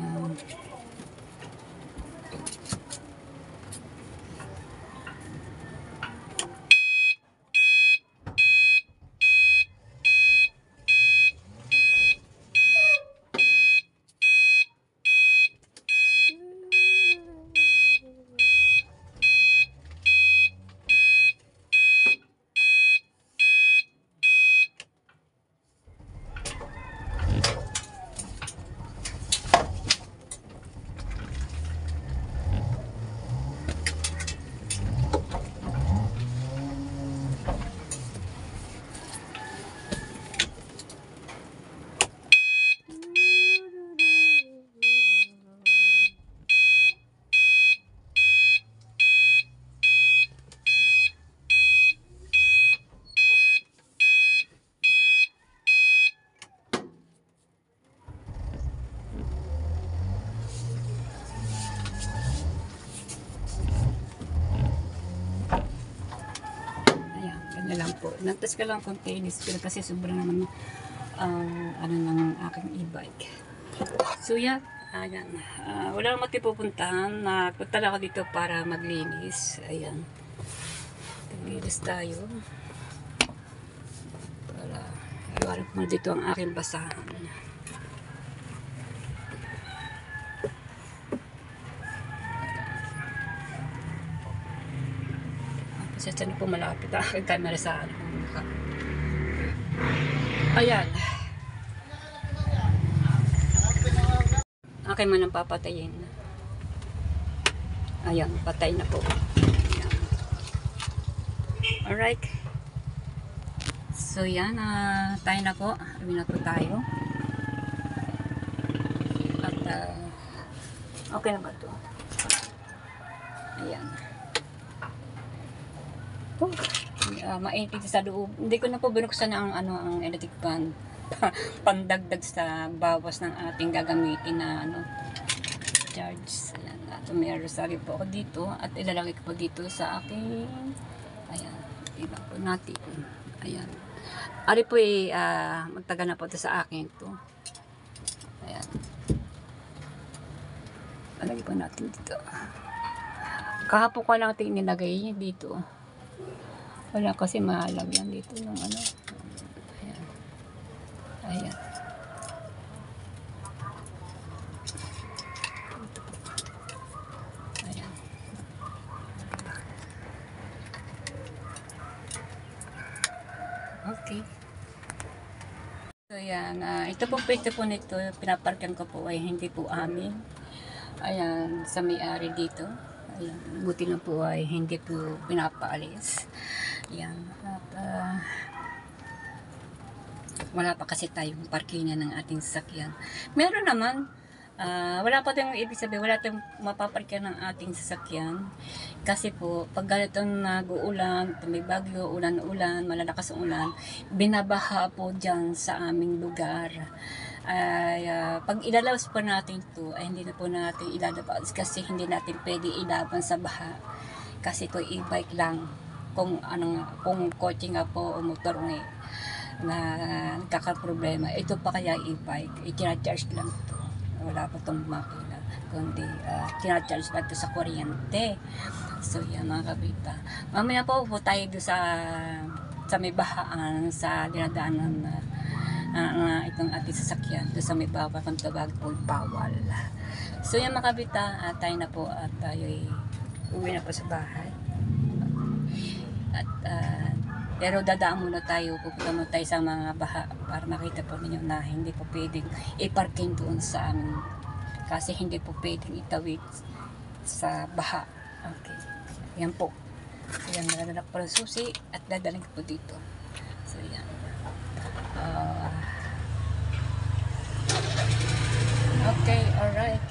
na lang po. Nagtas ka lang konti pero kasi sobrang naman ng aking e-bike. So yan, ayan. Wala naman pupuntahan. Punta lang ako dito para maglinis. Ayan. Maglinis tayo. Para iwanan ko dito ang aking basahan. Kasi saan po malapit ang camera sa ano kong mukha. Ayan. Akin man ang papatayin. Ayan, patay na po. Ayan. Alright. So yan, tayo na po. Awin na po tayo. At, okay na ba ito? Ayan. Oh, mainit sa loob. Hindi ko na po binuksan ang ang electric fan. Pandagdag sa bawas ng ating gagamitin na charge. Ayan. At may rosary po ako dito at ilalagay ko po dito sa aking ayan. Iba po natin. Ayan. Ari po magtaga na po ito sa akin ito. Ayan. Lagay po natin dito. Kahapon ko lang ito inilagay dito. Wala kasi malagyan dito ng Ayan. Ayan. Ayan. Okay. So yan, ito po pwesto po nito, pinaparkan ko po ay hindi po amin. Ayan, sa may-ari dito. Ayan, buti na po ay hindi po pinapaalis. Ayan, at wala pa kasi tayong parkingan ng ating sasakyan. Meron naman, wala pa tayong ibig sabihin, wala tayong mapaparkingan ng ating sasakyan. Kasi po, pag ganitong nag-uulan, may bagyo, ulan-ulan, malalakas ang ulan, binabaha po dyan sa aming lugar. Pag ilalabas po natin ito, ay hindi na po natin ilalabas kasi hindi natin pwede ilaban sa baha. Kasi ito e-bike lang. Kung kotse nga po o motor na nagkakaproblema, ito pa kaya e-bike, i-charge lang ito. Wala pa itong makina, kundi charge lang ito sa kuryente. So yan mga kabita. Mamaya po tayo doon sa may bahaan, sa dinadaanan na itong ating sasakyan, doon sa may baba kung tawag po bawal. So yan mga kabita, tayo na po at tayo'y uwi na po sa bahay. At pero dadaan muna tayo, pupunta muna tayo sa mga baha para makita po ninyo na hindi po pwedeng i-parking doon sa amin kasi hindi po pwedeng itawid sa baha. Okay, yan po. So yan, nagdadala ko po ng susi at dadaling ko po dito. So yan, okay, alright.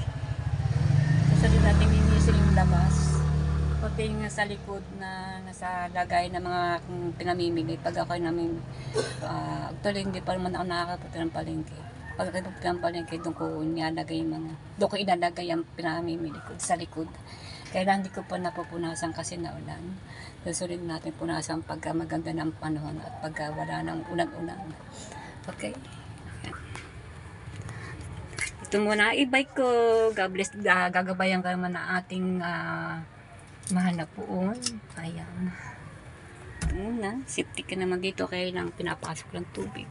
Susunod natin linisin yung labas. Pagdating sa likod na nasa lagay ng mga pinamimili, pag ako namin actually hindi pa naman ako nakakapunta ng palengke. Pag ako ng palengke, doon ko inalagay ang pinamimili ko sa likod. Kaya hindi ko pa napupunasan kasi naulan. Susunod natin punasan pagka maganda ng panahon at pagka wala ng ulan-ulan. Okay? Ito muna i-bike ko. God bless. Gagabayan ka naman na ating mahal na poon. Ayan. Una, safety ka naman dito kaya lang pinapasok ng tubig.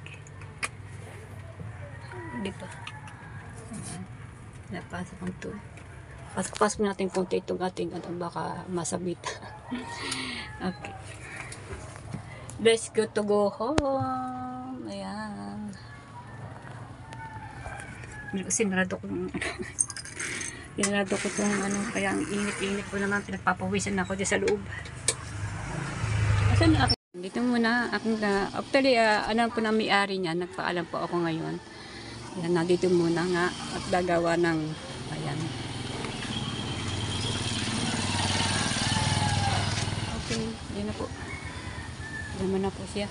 Di ba? Ayan. Pinapasok ng tubig. Pasok natin konti itong ating baka masabit. Okay. Let's go to go home. Ayan. Sinarado ko Pinarado ko itong kaya ang init-init ko naman, pinagpapawisan ako dyan sa loob. Asan ako? Dito muna, actually, po na may-ari niya, nagpaalam po ako ngayon. Yan, nandito muna nga, at gagawa ng, ayan. Okay, yan na po. Naman na po siya.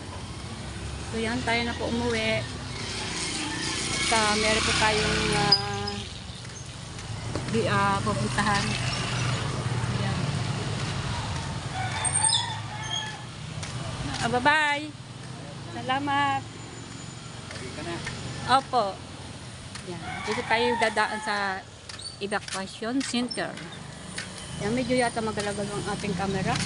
So yan, tayo na po umuwi. At meron po tayong, pupuntahan. Ayan. Bye-bye. Salamat. Opo. Ayan. Dito tayo dadaan sa evacuation center. Ayan, medyo yata magalagal ang ating camera.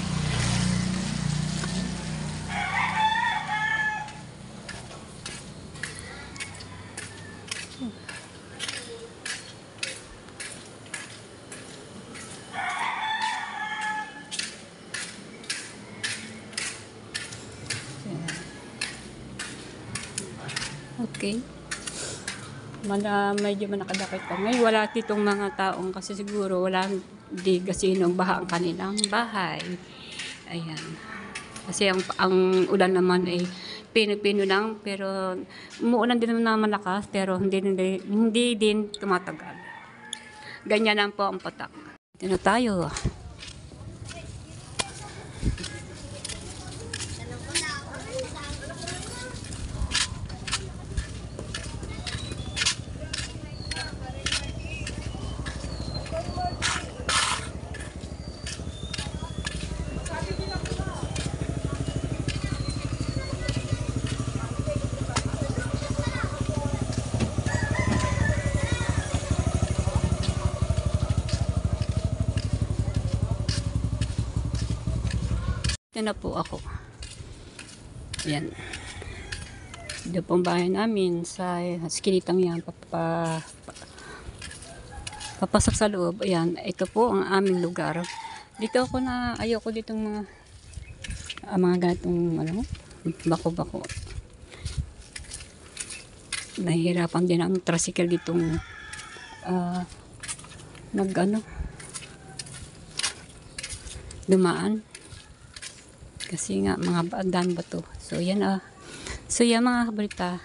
Okay. Medyo manakadakit pa. Ngayon wala ditong mga taong kasi siguro walang di gasinong baha ang kanilang bahay. Ayan. Kasi ang ulan naman ay pino-pino lang pero umuulan din naman na malakas pero hindi din tumatagal. Ganyan lang po ang patak. Ito na tayo. Ito na po ako. Ayan. Ito pong bahay namin sa skinitang yan. Papasok sa loob. Ayan. Ito po ang aming lugar. Dito ako na ayoko ditong mga ganitong bako-bako. Nahihirapan din ang tricycle ditong dumaan. Kasi nga mga badan ba to. So yan So yan mga kabalita.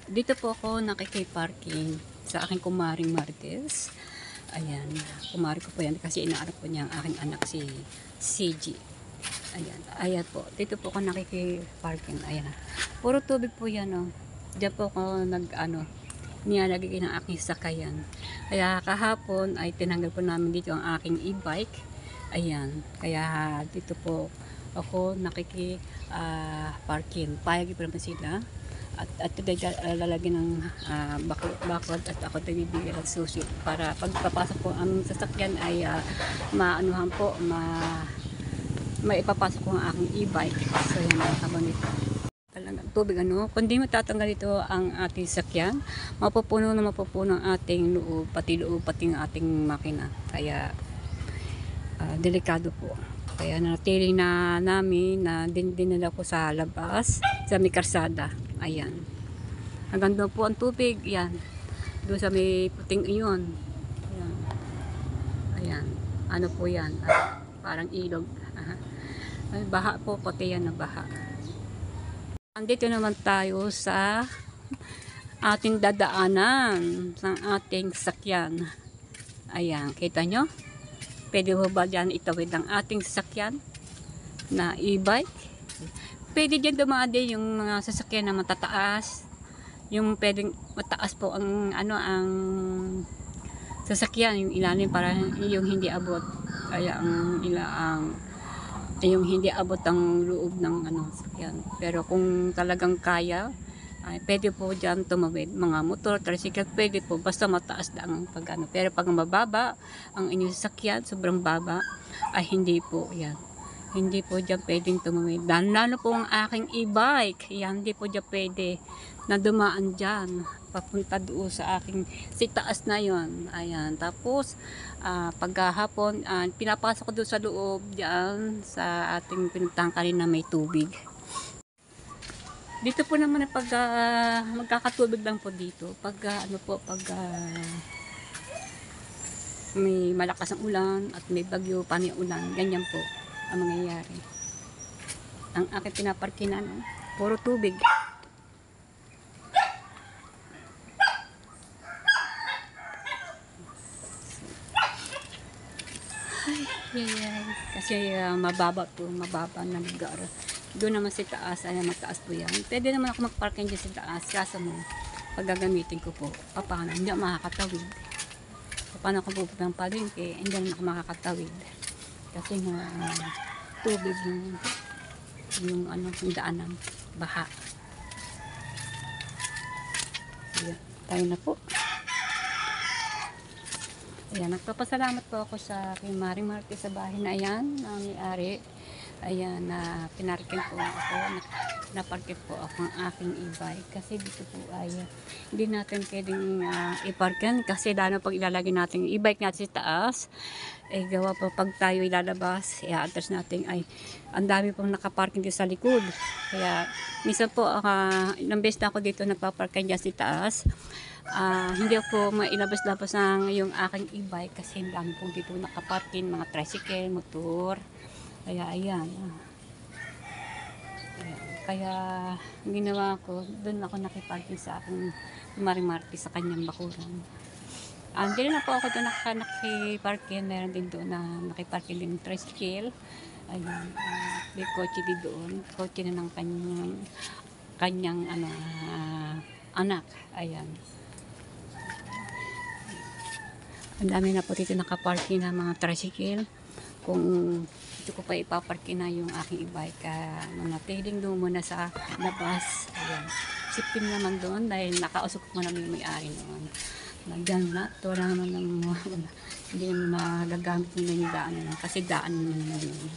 Dito po ako nakikipparking sa aking kumaring Martes. Ayan. Kumari ko po yan kasi inaarap po niya ang aking anak si CG. Ayan. Ayan po. Dito po ako nakikipparking. Ayan. Puro tubig po yan Diyan po ako nilalagay ng aking sakayan. Kaya kahapon ay tinanggal po namin dito ang aking e-bike. Ayan. Kaya dito po ako parking. Payag po naman sila. At lalagyan ng bakod at ako bibigyan ng susi para pagpapasok po ang sasakyan ay maanuhan po, maipapasok ko ang aking e-bike. So yan habang ito. Talagang tubig kung di matatanggal ito ang ating sasakyan, mapupuno ang ating loob, pati ang ating makina. Kaya delikado po. Kaya natili na namin na dinala ko sa labas, sa may karsada. Ayan. Hanggang doon po ang tubig. Ayan. Doon sa may puting iyon. Ayan. Ayan. Ano po yan? Parang ilog. Baha po. Pati yan na baha. Andito naman tayo sa ating dadaanan ng ating sakyan. Ayan. Kita nyo? Pwede mo ba dyan itawid ang ating sasakyan na e-bike? Pwede dyan dumadi yung mga sasakyan na matataas. Yung pwedeng mataas po ang ang sasakyan, yung ilalim para yung hindi abot. Kaya yung hindi abot ang loob ng sasakyan. Pero kung talagang kaya, pwede po dyan tumawid. Mga motor, tricycle, pwede po. Basta mataas lang pero pag mababa, ang inyong sasakyan, sobrang baba, ay hindi po yan. Hindi po dyan pwedeng tumawid. Lalo po ang aking e-bike. Yan, hindi po dyan pwede na dumaan dyan. Papunta doon sa aking taas na yon. Ayan. Tapos, paghahapon, pinapasok ko doon sa loob dyan sa ating pinuntahan kanina may tubig. Dito po naman pag magkakatubig lang po dito. Pag may malakas ang ulan at may bagyo pa ng ulan, ganyan po ang mangyayari. Ang aking pinaparkinan, puro tubig. Ay. Kasi mababa na lugar. Doon naman sa taas, ay mataas po yan. Pwede naman ako magparking dyan sa taas. Kaso mo, pag gagamitin ko po, paano? Hindi ako makakatawid. Paano ako pupunta ng palengke, hindi naman ako makakatawid. Kasi nga, tubig yung daanan, baha. Ayan, tayo na po. Ayan, nagpapasalamat po ako sa kay Maring Martes sa bahay na yan, na may-ari. Ayan, na pinarking po ako, naparking po ako ang aking e-bike. Kasi dito po ay hindi natin pwedeng iparkin kasi lalo pag ilalagay natin yung e-bike natin sa taas, eh gawa po pag tayo ilalabas, i-address natin ay ang dami pong nakaparking dito sa likod. Kaya minsan po, ilang beses na ako dito nagpaparking dyan sa taas. Hindi ako mailabas-labas ng yung aking e-bike kasi ang dami pong dito nakaparking, mga tricycle, motor. Kaya ayan. Kaya ginawa ko, doon ako nakiparking sa aking marimarti sa kanyang bakuran. Hindi na po ako doon nakiparking. Meron din doon na nakiparking din tricycle. Ayan. May kotse din doon. Kotse na ng kanyang anak. Ayan. Ang dami na po dito nakaparking ng mga tricycle. Kung dito ko pa ipaparking na yung aking e-bike, manatiling doon muna sa labas. Ayan. Sipin naman doon dahil nakausok ko naman yung may-ari noon. Nagyan na, ito na naman hindi naman magagamit nila yung daan naman kasi daan naman yun.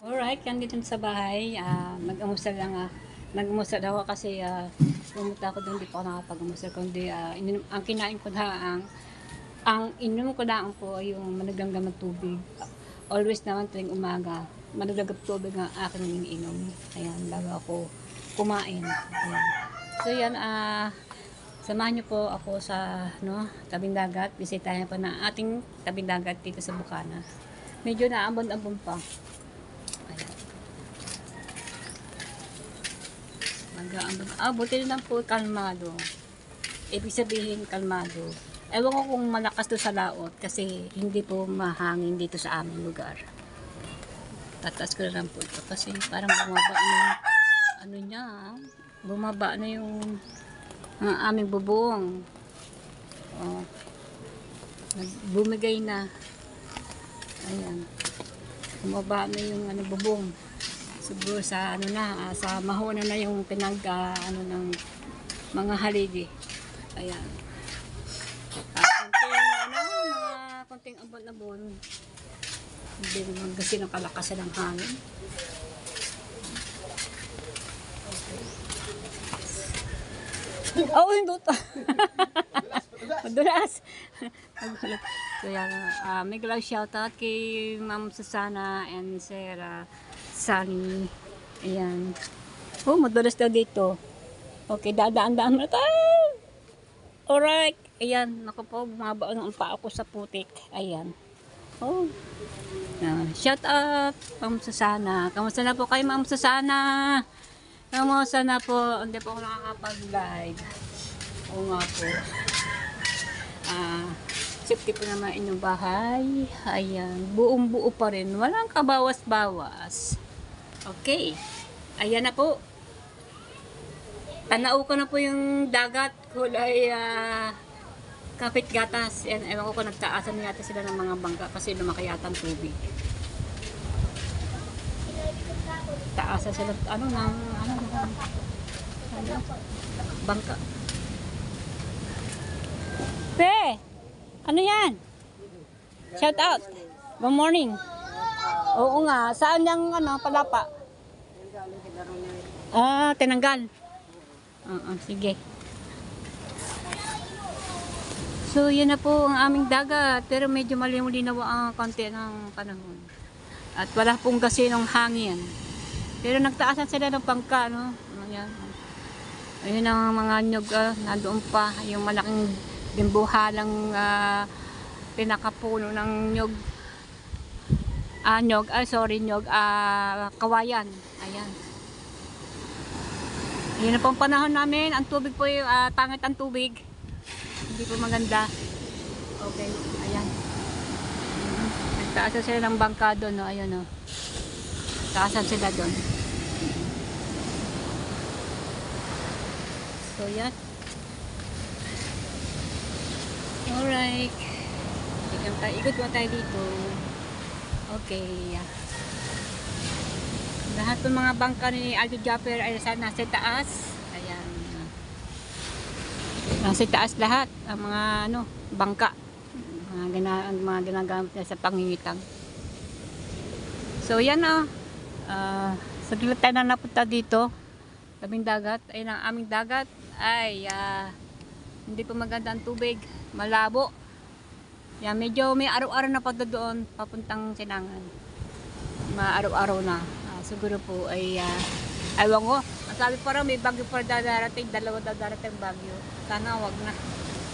Alright, yan dito sa bahay. Mag-amusal lang nag-umusal ako kasi pumunta ako doon, di pa ako nakapag-umusal. Kundi ang kinain ko na, ang inom ko na po ay yung managlanggam ng tubig. Always naman tuwing umaga, managlanggam tubig ang aking iniinom. Ayan, bago ako kumain. Ayan. So yan, samahan niyo po ako sa tabing dagat. Bisitahin po na ating tabing dagat dito sa Bukana. Medyo naambon-ambon pa. Buti lang po kalmado. Ibig sabihin kalmado. Ewan ko kung malakas to sa laot kasi hindi po mahangin dito sa aming lugar. Tataas ko na lang po ito kasi parang bumaba na yung aming bubong. Bumigay na. Ayan. Bumaba na yung bubong. Siguro sa sa mahuna na yung ng mga haligi. Ayan. Konting abon-abon. Hindi naman kasi ng kalakasan ng hangin. Oh, hindi to. Madulas. So yan, may galaw shoutout kay Ma'am Susana and Sarah Sunny. Ayan. Oh, madulas daw dito. Okay, dadaan-daan na tayo. Alright. Ayan, naku po, bumaba ng pa ako sa putik. Ayan. Oh. Shout out, Ma'am Susana. Kamusta na po kayo, Ma'am Susana? Kamusta na po? Hindi po ako nakakapag-live. Oo nga po. Safety po naman inyong bahay. Ayan. Buong buo pa rin. Walang kabawas-bawas. Okay. Ayan na po. Tanaw ko na po yung dagat. Kulay kapit gatas. Yan, ewan ko kung nagtaasan yata sila ng mga bangka kasi lumaki yata ang tubig. Taasan sila bangka. Pe! Ano yan? Shout out. Good morning. Oo nga. Saan yung palapa? Tinanggal. Sige. So, yun na po ang aming dagat. Pero medyo malinaw ang konti ng panahon. At wala pong kasi ng hangin. Pero nagtaasan sila ng bangka, Ayan. Ayun ang mga nyog, nandoon pa. Yung malaking bimbuhalang pinakapuno ng nyog. Kawayan. Ayan. Yun na pong panahon namin. Ang tubig po, pangit ang tubig. Hindi po maganda. Okay. Ayan. Nagtaasan sila ng bangka doon. Ayan. Taasan sila doon. So, yan. Alright. Ikot mo tayo dito. Okay. Lahat ng mga bangka ni Aldo Japper ay nasa taas. Ayan. Nasa taas lahat. Ang mga bangka. Mga ginagamit niya sa pangingitang. So yan saglit tayo na napunta dito. Tabing dagat. Ayun ang aming dagat. Ay, hindi pa maganda ang tubig. Malabo. Yan, medyo may araw-araw na pagda doon papuntang Sinangan. Araw-araw na. Siguro po ay ewan ko. Sabi pa raw may bagyo pa darating, 2 darating bagyo. Sana wag na.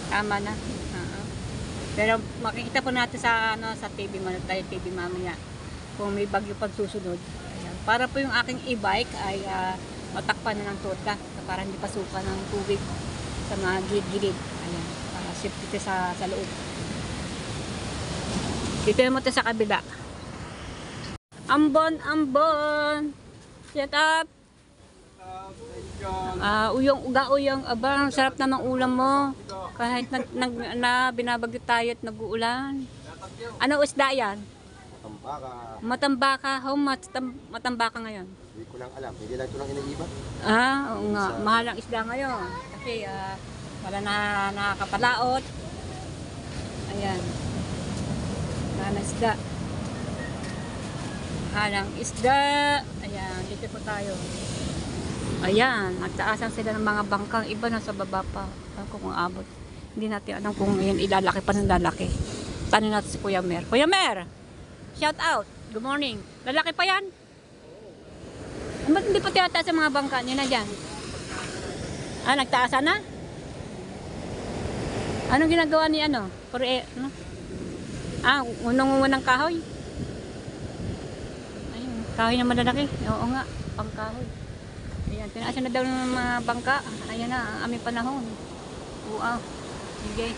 Tama na. Pero makikita po natin sa sa TV, tayo TV mamaya kung may bagyo pag susunod. Ayan. Para po yung aking e-bike ay matakpan na ng tuta para hindi pasukan ng tubig sa mga gilid-gilid. Ayan. Para safety ito sa loob. Dito naman ito sa kabila. Ambon! Shut up! Uyong, aba, ang sarap na ng ulam mo. Kahit binabagyo tayo at nag-uulan. Ano isda yan? Matambaka. How much matambaka ngayon? Hindi ko lang alam. Hindi lang ito lang iniiba. Oo nga. Mahal ang isda ngayon. Kasi wala na nakakapalaot. Ayan. Wala na isda. Halang isda. Ayan. Dito po tayo. Ayan, nagtaasan sila ng mga bangkang. Iba na sa baba pa. Kung abot. Hindi natin alam kung yan ilalaki pa ng lalaki. Tanong natin si Kuya Mer. Kuya Mer! Shout out! Good morning. Lalaki pa yan? Ba't hindi pa tiyataas sa mga bangka? Yan na dyan. Nagtaasan na? Anong ginagawa ni ano? Unang kahoy? Ayun, kahoy na malalaki. Oo nga, pangkahoy. Ayan, tinaasan na daw ng mga bangka. Ayan na, ang aming panahon. Wow. Sige.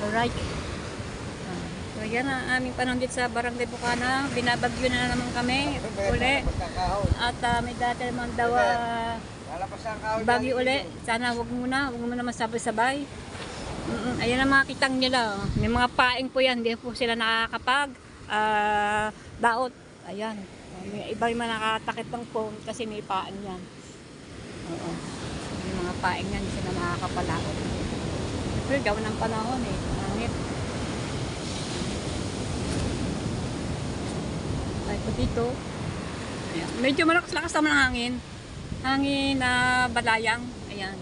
Alright. So yan ang aming panahon dito sa Barangay Bukana. Binabagyo na naman kami. Uli. At may dati naman daw bagyo uli. Sana huwag muna masabay-sabay. Ayan ang mga kitang nila. May mga paing po yan. Hindi po sila nakakapag daot. Ayan. May iba yung nakatakit ng phone kasi may paan yan. Oo. May mga paing yan, hindi sila nakakapalaot. Siyempre, gawin ng panahon eh. Angit. Tayo po dito. Ayan. Medyo malakas-lakas naman ang hangin. Hangin na balayang. Ayan.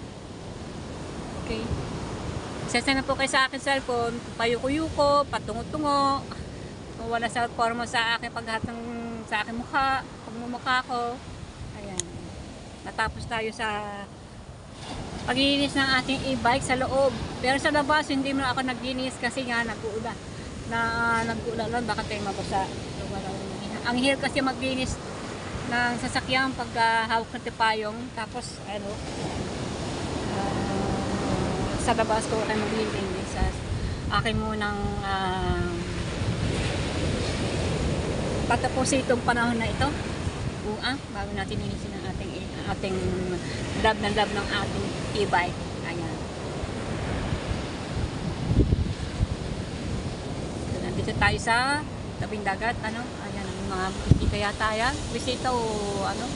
Okay. Sesa na po kayo sa akin cellphone. Payuko-yuko, patungo-tungo. Wala sa forma sa akin paghat sa aking mukha, pagmumukha ko. Ayan. Natapos tayo sa paglilinis ng ating e-bike sa loob. Pero sa labas, hindi mo ako naglinis kasi nga nag-uulan. Nag-uulan lang, baka tayo mabasa. Ang hirap kasi maglinis ng sasakyan pag hawak ng tipayong. Tapos, sa labas ko tayo maglinis sa akin munang patapusin itong panahon na ito. Bago natin inisin ang ating love na love ng ating e-bike. Ayan. So, nandito tayo sa tabing dagat. Ayan, ang mga bisita yata yan. Bisita o ano.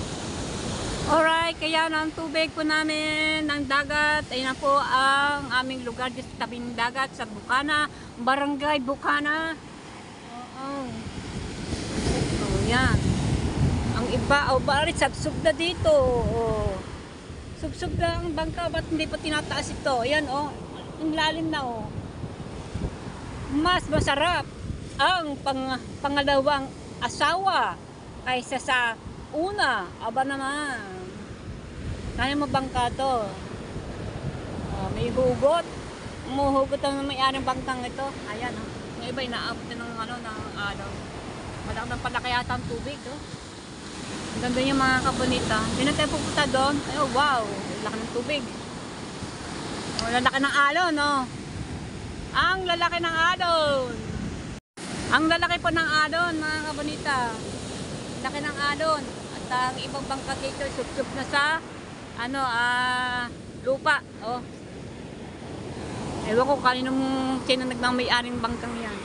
Alright, kaya ng tubig po namin ng dagat. Ayan po ang aming lugar dito sa tabing dagat sa Bukana. Barangay Bukana. Yan. Ang iba, bakit sabsub na dito? Subsub na ang bangka, ba't hindi pa tinataas ito? Ayan, ang lalim na, Mas masarap ang pangalawang asawa kaysa sa una. Aba naman. Kaya mo bangka to? May hugot. Umuhugot ang may-aring bangkang ito. Ayan, Yung iba, inaabot na ng malaki ng palaki yata ang tubig, Ang ganda yung mga kabonita. Hindi na tayo pupunta doon. Ay, wow, laki ng tubig. Lalaki ng alon, Ang lalaki ng alon. Ang lalaki po ng alon, mga kabonita. Laki ng alon. At ang ibang bangka dito, sup-sup na sa lupa. Ewan ko sino nagmamay-aring bangkang yan.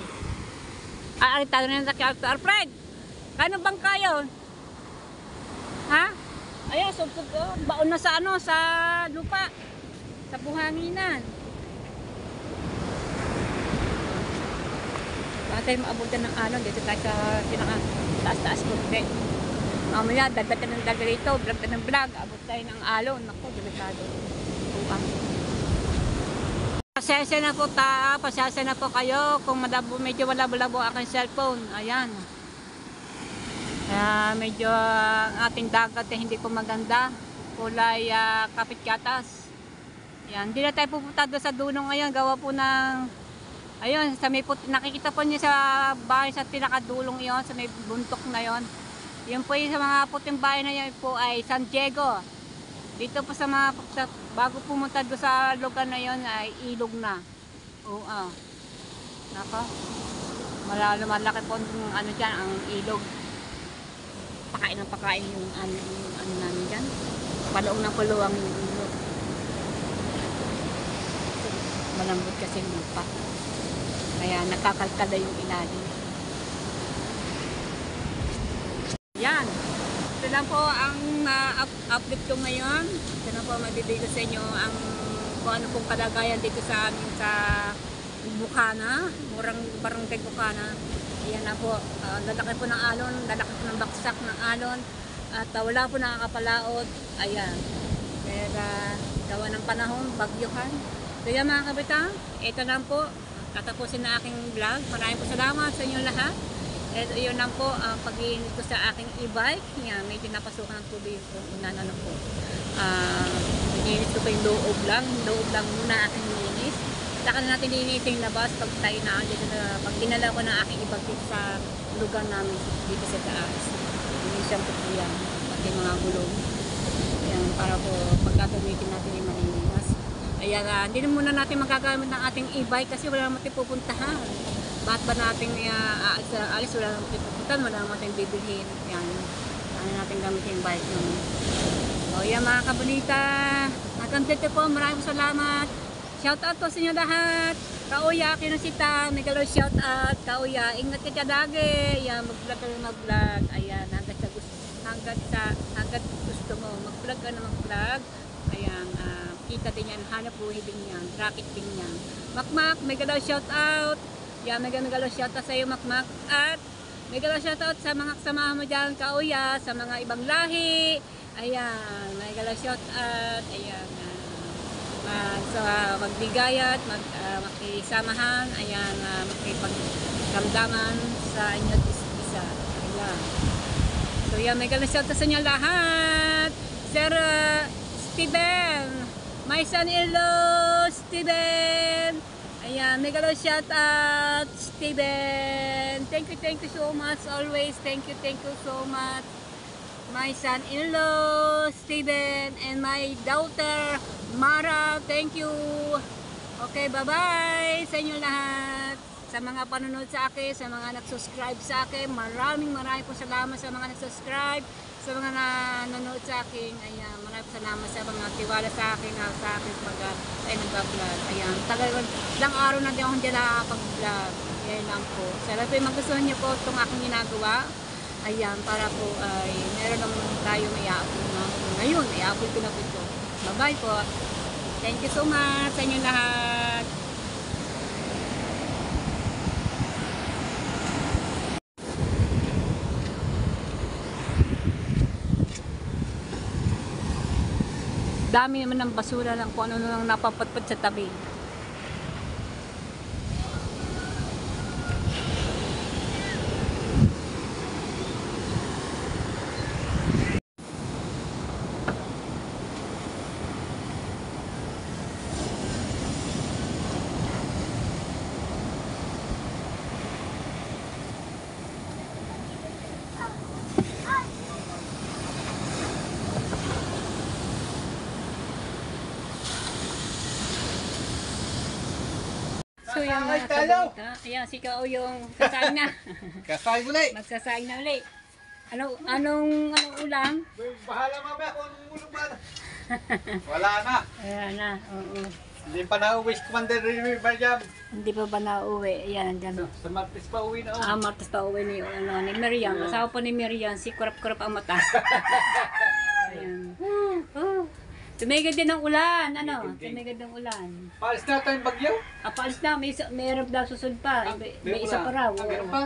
Tanong na sa Alfred, kano bangka yun? Ha? Ayan, baon na sa sa lupa. Sa buhanginan. tayo maabutan ng alon. Dito tayo sa pinaka-taas-taas ko. Mamaya, dagat ng dagat rito. Vlog ng vlog. Abot tayo ng alon. Naku, delikado. Pasensya na po pasensya na po kayo kung medyo malabo-labo aking cellphone. Ayan. Medyo ang ating dagat hindi po maganda. Kulay kapit katas. Yan, hindi na tayo pupunta doon sa dulo ngayon. Gawa po ng, ayun, sa may nakikita po niyo sa bahay sa pinakadulong iyon, sa may buntok na yon. Yun po yung sa mga puting bahay na yun po ay San Diego. Dito po sa mga, bago pumunta doon sa lugar na yon ay ilog na. Oo, nako. Malaki po ang dyan, ang ilog. Pakain ng pakain yung ano namin dyan. Paluong ng paluang yung ilog. Malambot kasi yung lupa. Kaya nakakalkala yung ilalim. Yan. Ito lang po ang update ko ngayon. Ito na po mabibigay sa inyo ang kung ano pong kalagayan dito sa amin sa Bukana, murang barangay Bukana. Ayan na po, lalaki po ng alon, lalaki po ng baksak ng alon at wala po nakakapalaot. Ayan. Kaya gawa ng panahon, bagyuhan. So yan mga kabita, ito lang po, tatapusin na aking vlog. Maraming po salamat sa inyo lahat. Ito yun lang po ang pag-iinit ko sa aking e-bike. Yan, may pinapasukan ng tubig kung inanano po. Iinit ko pa yung loob lang muna aking linis. Saka na natin linitin yung labas pag tayo na dito na pag dinala ko ng aking e-bike dito sa lugar namin dito sa taas. Linisan ko po yan, pati mga gulong. Yan, para po pagkagamitin natin yung malilinas. Ayan, hindi na muna natin magagamit ng ating e-bike kasi wala naman tayo pupuntahan. Bakit ba natin alis, wala naman tayo pupuntahan, wala naman tayong bibilhin. Yan, ano natin gamitin yung bike naman. So yan mga kabalita, hanggang dito po, maraming salamat. Shout out po sa inyo lahat. Kauya, kinusita, may galaw shout out. Kauya, ingat ka dyan lagi. Yan, mag-vlog ka na mag-vlog. Ayan, hanggat gusto mo, mag-vlog ka na mag-vlog. Ayan, kita din yan, hanap buhay din yan, racket din yan. Makmak, may galaw shout out. Yan, may galaw shout out sa iyo Makmak. At may galaw shout out sa mga kasama mo dyan, Kauya, sa mga ibang lahi. Ayan, may galaw shout out. Ayan, magbigayat, makisamahan. Ayan, makipagkamdaman sa inyo't isa. Ayan. So yan, may galaw shout out sa inyo lahat. Sir Steven, my son-in-law, Steven. Ayan, mega love shout out, Steven. Thank you so much. Always, thank you so much. My son-in-law, Steven, and my daughter, Mara. Thank you. Okay, bye-bye sa inyo lahat. Sa mga panonood sa akin, sa mga nag-subscribe sa akin, maraming po salamat sa mga nag-subscribe. Sa mga nanonood sa akin, ayan, maraming salamat sa mga tiwala sa akin pag nag-vlog. Ayan, ilang araw na din akong dyan nakakapag-vlog. Ayan lang po. Sana po yung magustuhan niyo po itong aking ginagawa. Ayan, para po ay meron naman tayo may i-upload na. Ngayon, i-upload ko na po ito. Bye-bye po. Thank you so much sa inyo lahat. Dami naman ng basura lang kung ano nang napapatpad sa tabi. So yung mga kabalita, ayan, si Kao yung kasain na. Kasahin mo na eh. Magsasaing na ulit. Anong ulam? Bahala mamaya kung anong ulam ba. Wala na. Ayan na, oo. Hindi pa na-uwi si Commander River jam. Hindi pa ba na-uwi? Ayan, dyan. Sa Martes pa uwi na Martes pa uwi ni Miriam. Asawa po ni Miriam, si kurap-kurap ang mata. Ayan. Tumigil din ng ulan, Tumigil ng ulan. Paalis na tayong bagyo. Paalis na, meron daw susunod pa. May isa pa raw. Meron pa?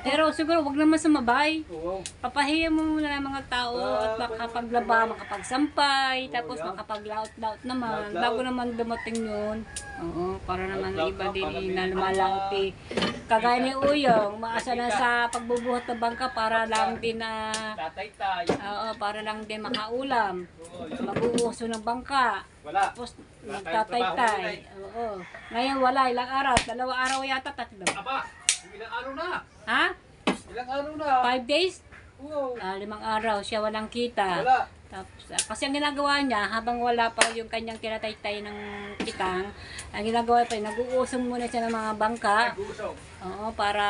Pero siguro wag naman sumabay. Oo. Papahiya mo muna ng mga tao at makapaglaba, makapagsampay, tapos makapaglaot-laot naman. Laot-laot. Bago naman dumating yun. Oo, para naman Laot-laot iba na, din para na may- lumalaot eh. Kagaya ni Uyong, maasa lang sa pagbubuhat ng bangka para lang din na Tatay-tay. para lang din makaulam. Oo, yun. Mag-uuso ng bangka. Wala. Tapos Wala tayong magtatay-tay. Oo. Ngayon wala, ilang araw. 2 araw yata, 3. Aba, ilang araw na? Ha? Ilang araw na? 5 days? Oo. 5 araw siya walang kita. Wala. Tapos, kasi ang ginagawa niya, habang wala pa yung kanyang tinatay-tay ng kitang, ang ginagawa pa, nag-uusong muna siya ng mga bangka. Nag-uusog. Oo, para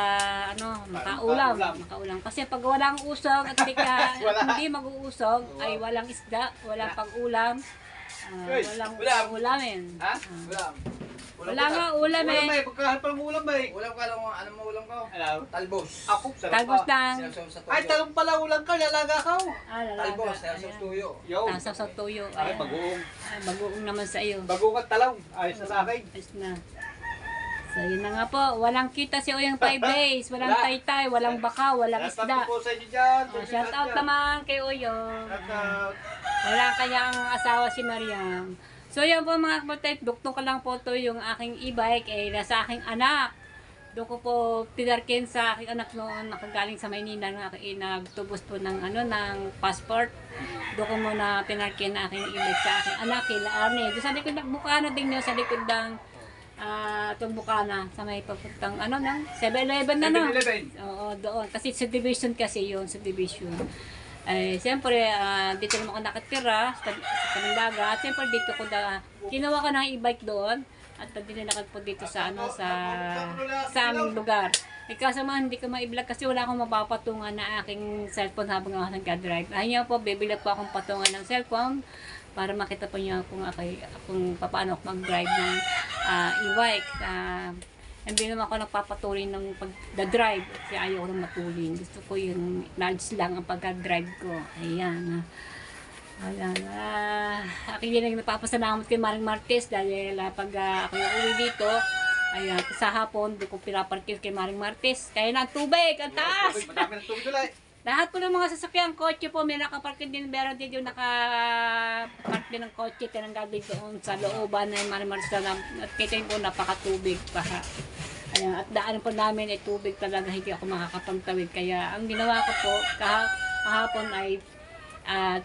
makaulam. Makaulam. Kasi pag walang usog at hindi mag-uusog, ay walang isda, walang pag-ulam, Hey, walang ulam. ulamin. Ha? Ulam. Wala nga ulam Ulam eh. eh. Pagkahan pa ng ulam eh. Ulam ka lang, ano mo ulam ko? Alam. Talbos. Ako, sarap Talbos pa. lang. Sinasawag sa tuyo. Ay, talong pala ulam ka. Lalaga ka. Lalaga. Talbos, sinasawag sa Ayan. tuyo. Yo. Tasaw sa tuyo. Ay, Ayan. bagoong. Ay, bagoong naman sa iyo. Bagoong at talong. Ayos na sa akin. Ayos na. So, yun na nga po. Walang kita si Uyong 5 days. Walang Wala. taytay, walang baka, walang Shout isda. out po sa inyo dyan. Shout out naman kay Uyong. Shout out. Wala kanyang asawa si Mariam. So yan po mga kapatid, duktong ko lang po to yung aking e-bike ay nasa aking anak. Doon ko po pinarkin sa aking anak noon, nakagaling sa Maynila, nagtubos po ng ng passport. Doon ko muna pinarkin na aking e-bike sa aking anak, kila Arne. Doon sa likod ng Bukana din yun, sa likod ng itong Bukana, sa may papuntang ng 7-Eleven na no? 7-Eleven. Oo, doon. Kasi subdivision kasi yun, subdivision. Ay, siyempre, dito naman ako nakatira sa Kamindaga. At siyempre, dito ko kinuha ko ng e-bike doon. At dinilakad po dito sa aming lugar. Eh, kaso man, hindi ko ma-i-vlog kasi wala akong mapapatungan na aking cellphone habang ako nag-drive. Ayun po, bibila po akong patungan ng cellphone para makita po niyo kung paano ako mag-drive ng e-bike. Hindi naman ako nagpapatuloy ng pag-drive kasi ayaw ko nang matulin. Gusto ko yung knowledge lang ang pag-drive ko. Ayan. Ayan. Aking din nagpapasalamat kay Maring Martes dahil pag ako yung uwi dito, ayan, sa hapon, doon ko pinaparkir kay Maring Martes. Kaya na tubig, ang taas! Madami ng tubig ulit. Lahat po ng mga sasakyan, kotse po, may nakaparkin din, meron din yung nakapark din ng kotse, tinanggal din doon sa looban na yung Marimaris na, at kita po napakatubig pa. Ayan, at daan po namin ay tubig talaga, hindi ako makakapagtawid. Kaya ang ginawa ko po, kahapon ay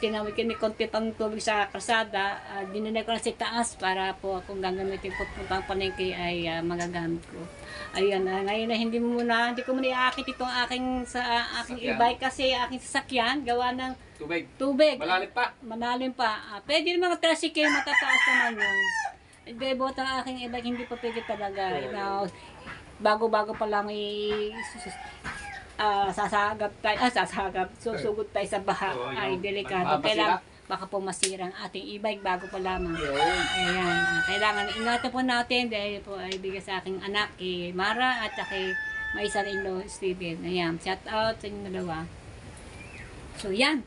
tinawid ko ni konti pang tubig sa kalsada, dinanay ko na sa taas para po kung gagamitin po puntang palengke ay magagamit ko. Ayan, ngayon na hindi ko muna iakit itong aking e-bike kasi aking sasakyan gawa ng tubig. Malalim pa. Malalim pa. Pwede naman mga tricycle, matataas naman yun. Debot ang aking e-bike, hindi pa pwede talaga. Bago-bago pa lang susugod tayo sa baha. Oo, Ay, yung delikado. masira. Kailangan, baka po masira ang ating e-bike bago pa lamang. Ayan, kailangan ingatan po natin dahil po ay bigay sa aking anak kay Mara at kay maisan-in-law Steven. Ayan, shout out sa inyong dalawa. So yan,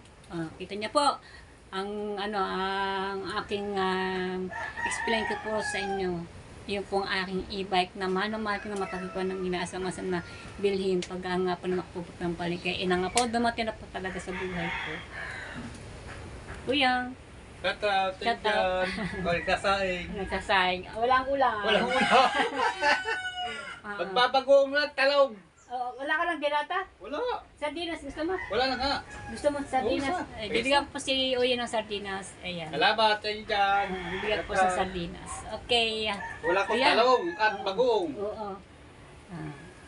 kita niya po ang aking explain ko po sa inyo. Yung pong aking e-bike na mahal ko na matagpuan ng inaasamasan na bilhin pag nga po na makapupot ng palengke. Ina nga po, dumating na po talaga sa buhay ko. Kuya, Shout out. Shout out. Kasaing. nagsasaing. Walang ulam. Walang ulam. Magbabagoong na talong. Wala ka lang dilata? Wala. Sardinas, gusto mo? Wala na nga. Gusto mo sardinas? Oo, Ay, bibigyan ko po si Uy ng sardinas. Ayan. Salamat sa inyo dyan. Bibigyan ko po sa sardinas. Okay. Wala kong Ayan. talong at bagoong. Oo.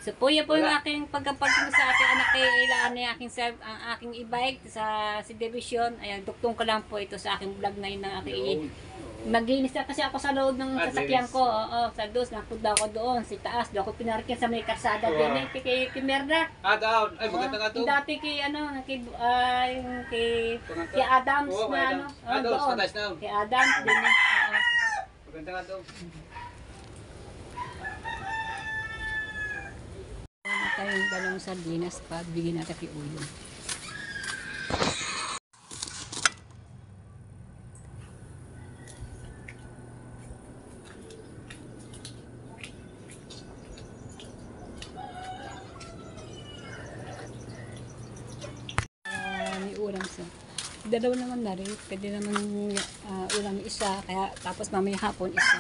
So po yan po yung aking pagkapagpag sa aking anak kay ilaan na ang aking e-bike sa division. Ayan, duktong ko lang po ito sa aking vlog na yun ng aking Naglinis na kasi ako sa loob ng sasakyan ko. Oo, sa dos, napunta ako doon, si taas. Doon ako pinarkin sa may karsada din kay Merda. Down. Ay, maganda nga to. Yung dati kay kay Adams Oo, na Adams. doon. Adams, down. Kay Adams din. Maganda nga to. Ano tayong dalawang sardinas pa, bigyan natin kay Uyo. Dalawa naman na rin. Pwede naman ulam isa, kaya tapos mamaya hapon isa.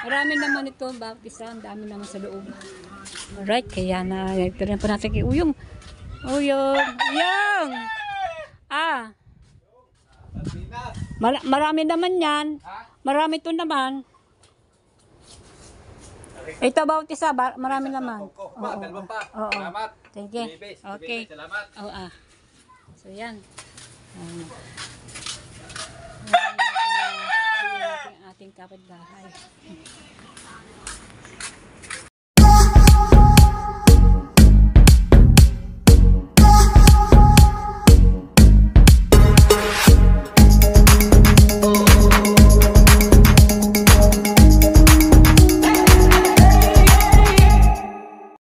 Marami naman ito, bakit isa, ang dami naman sa loob. Alright, kaya na, ito rin po natin kay Uyong. Uyong! Uyong! Marami naman yan. Marami ito naman. Ito bawat isa, marami naman. Pa, dalawa pa. Oo. Salamat. Sige. Bibis, Okay. bibis, salamat. Oo, So, yan. Ating kapitbahay.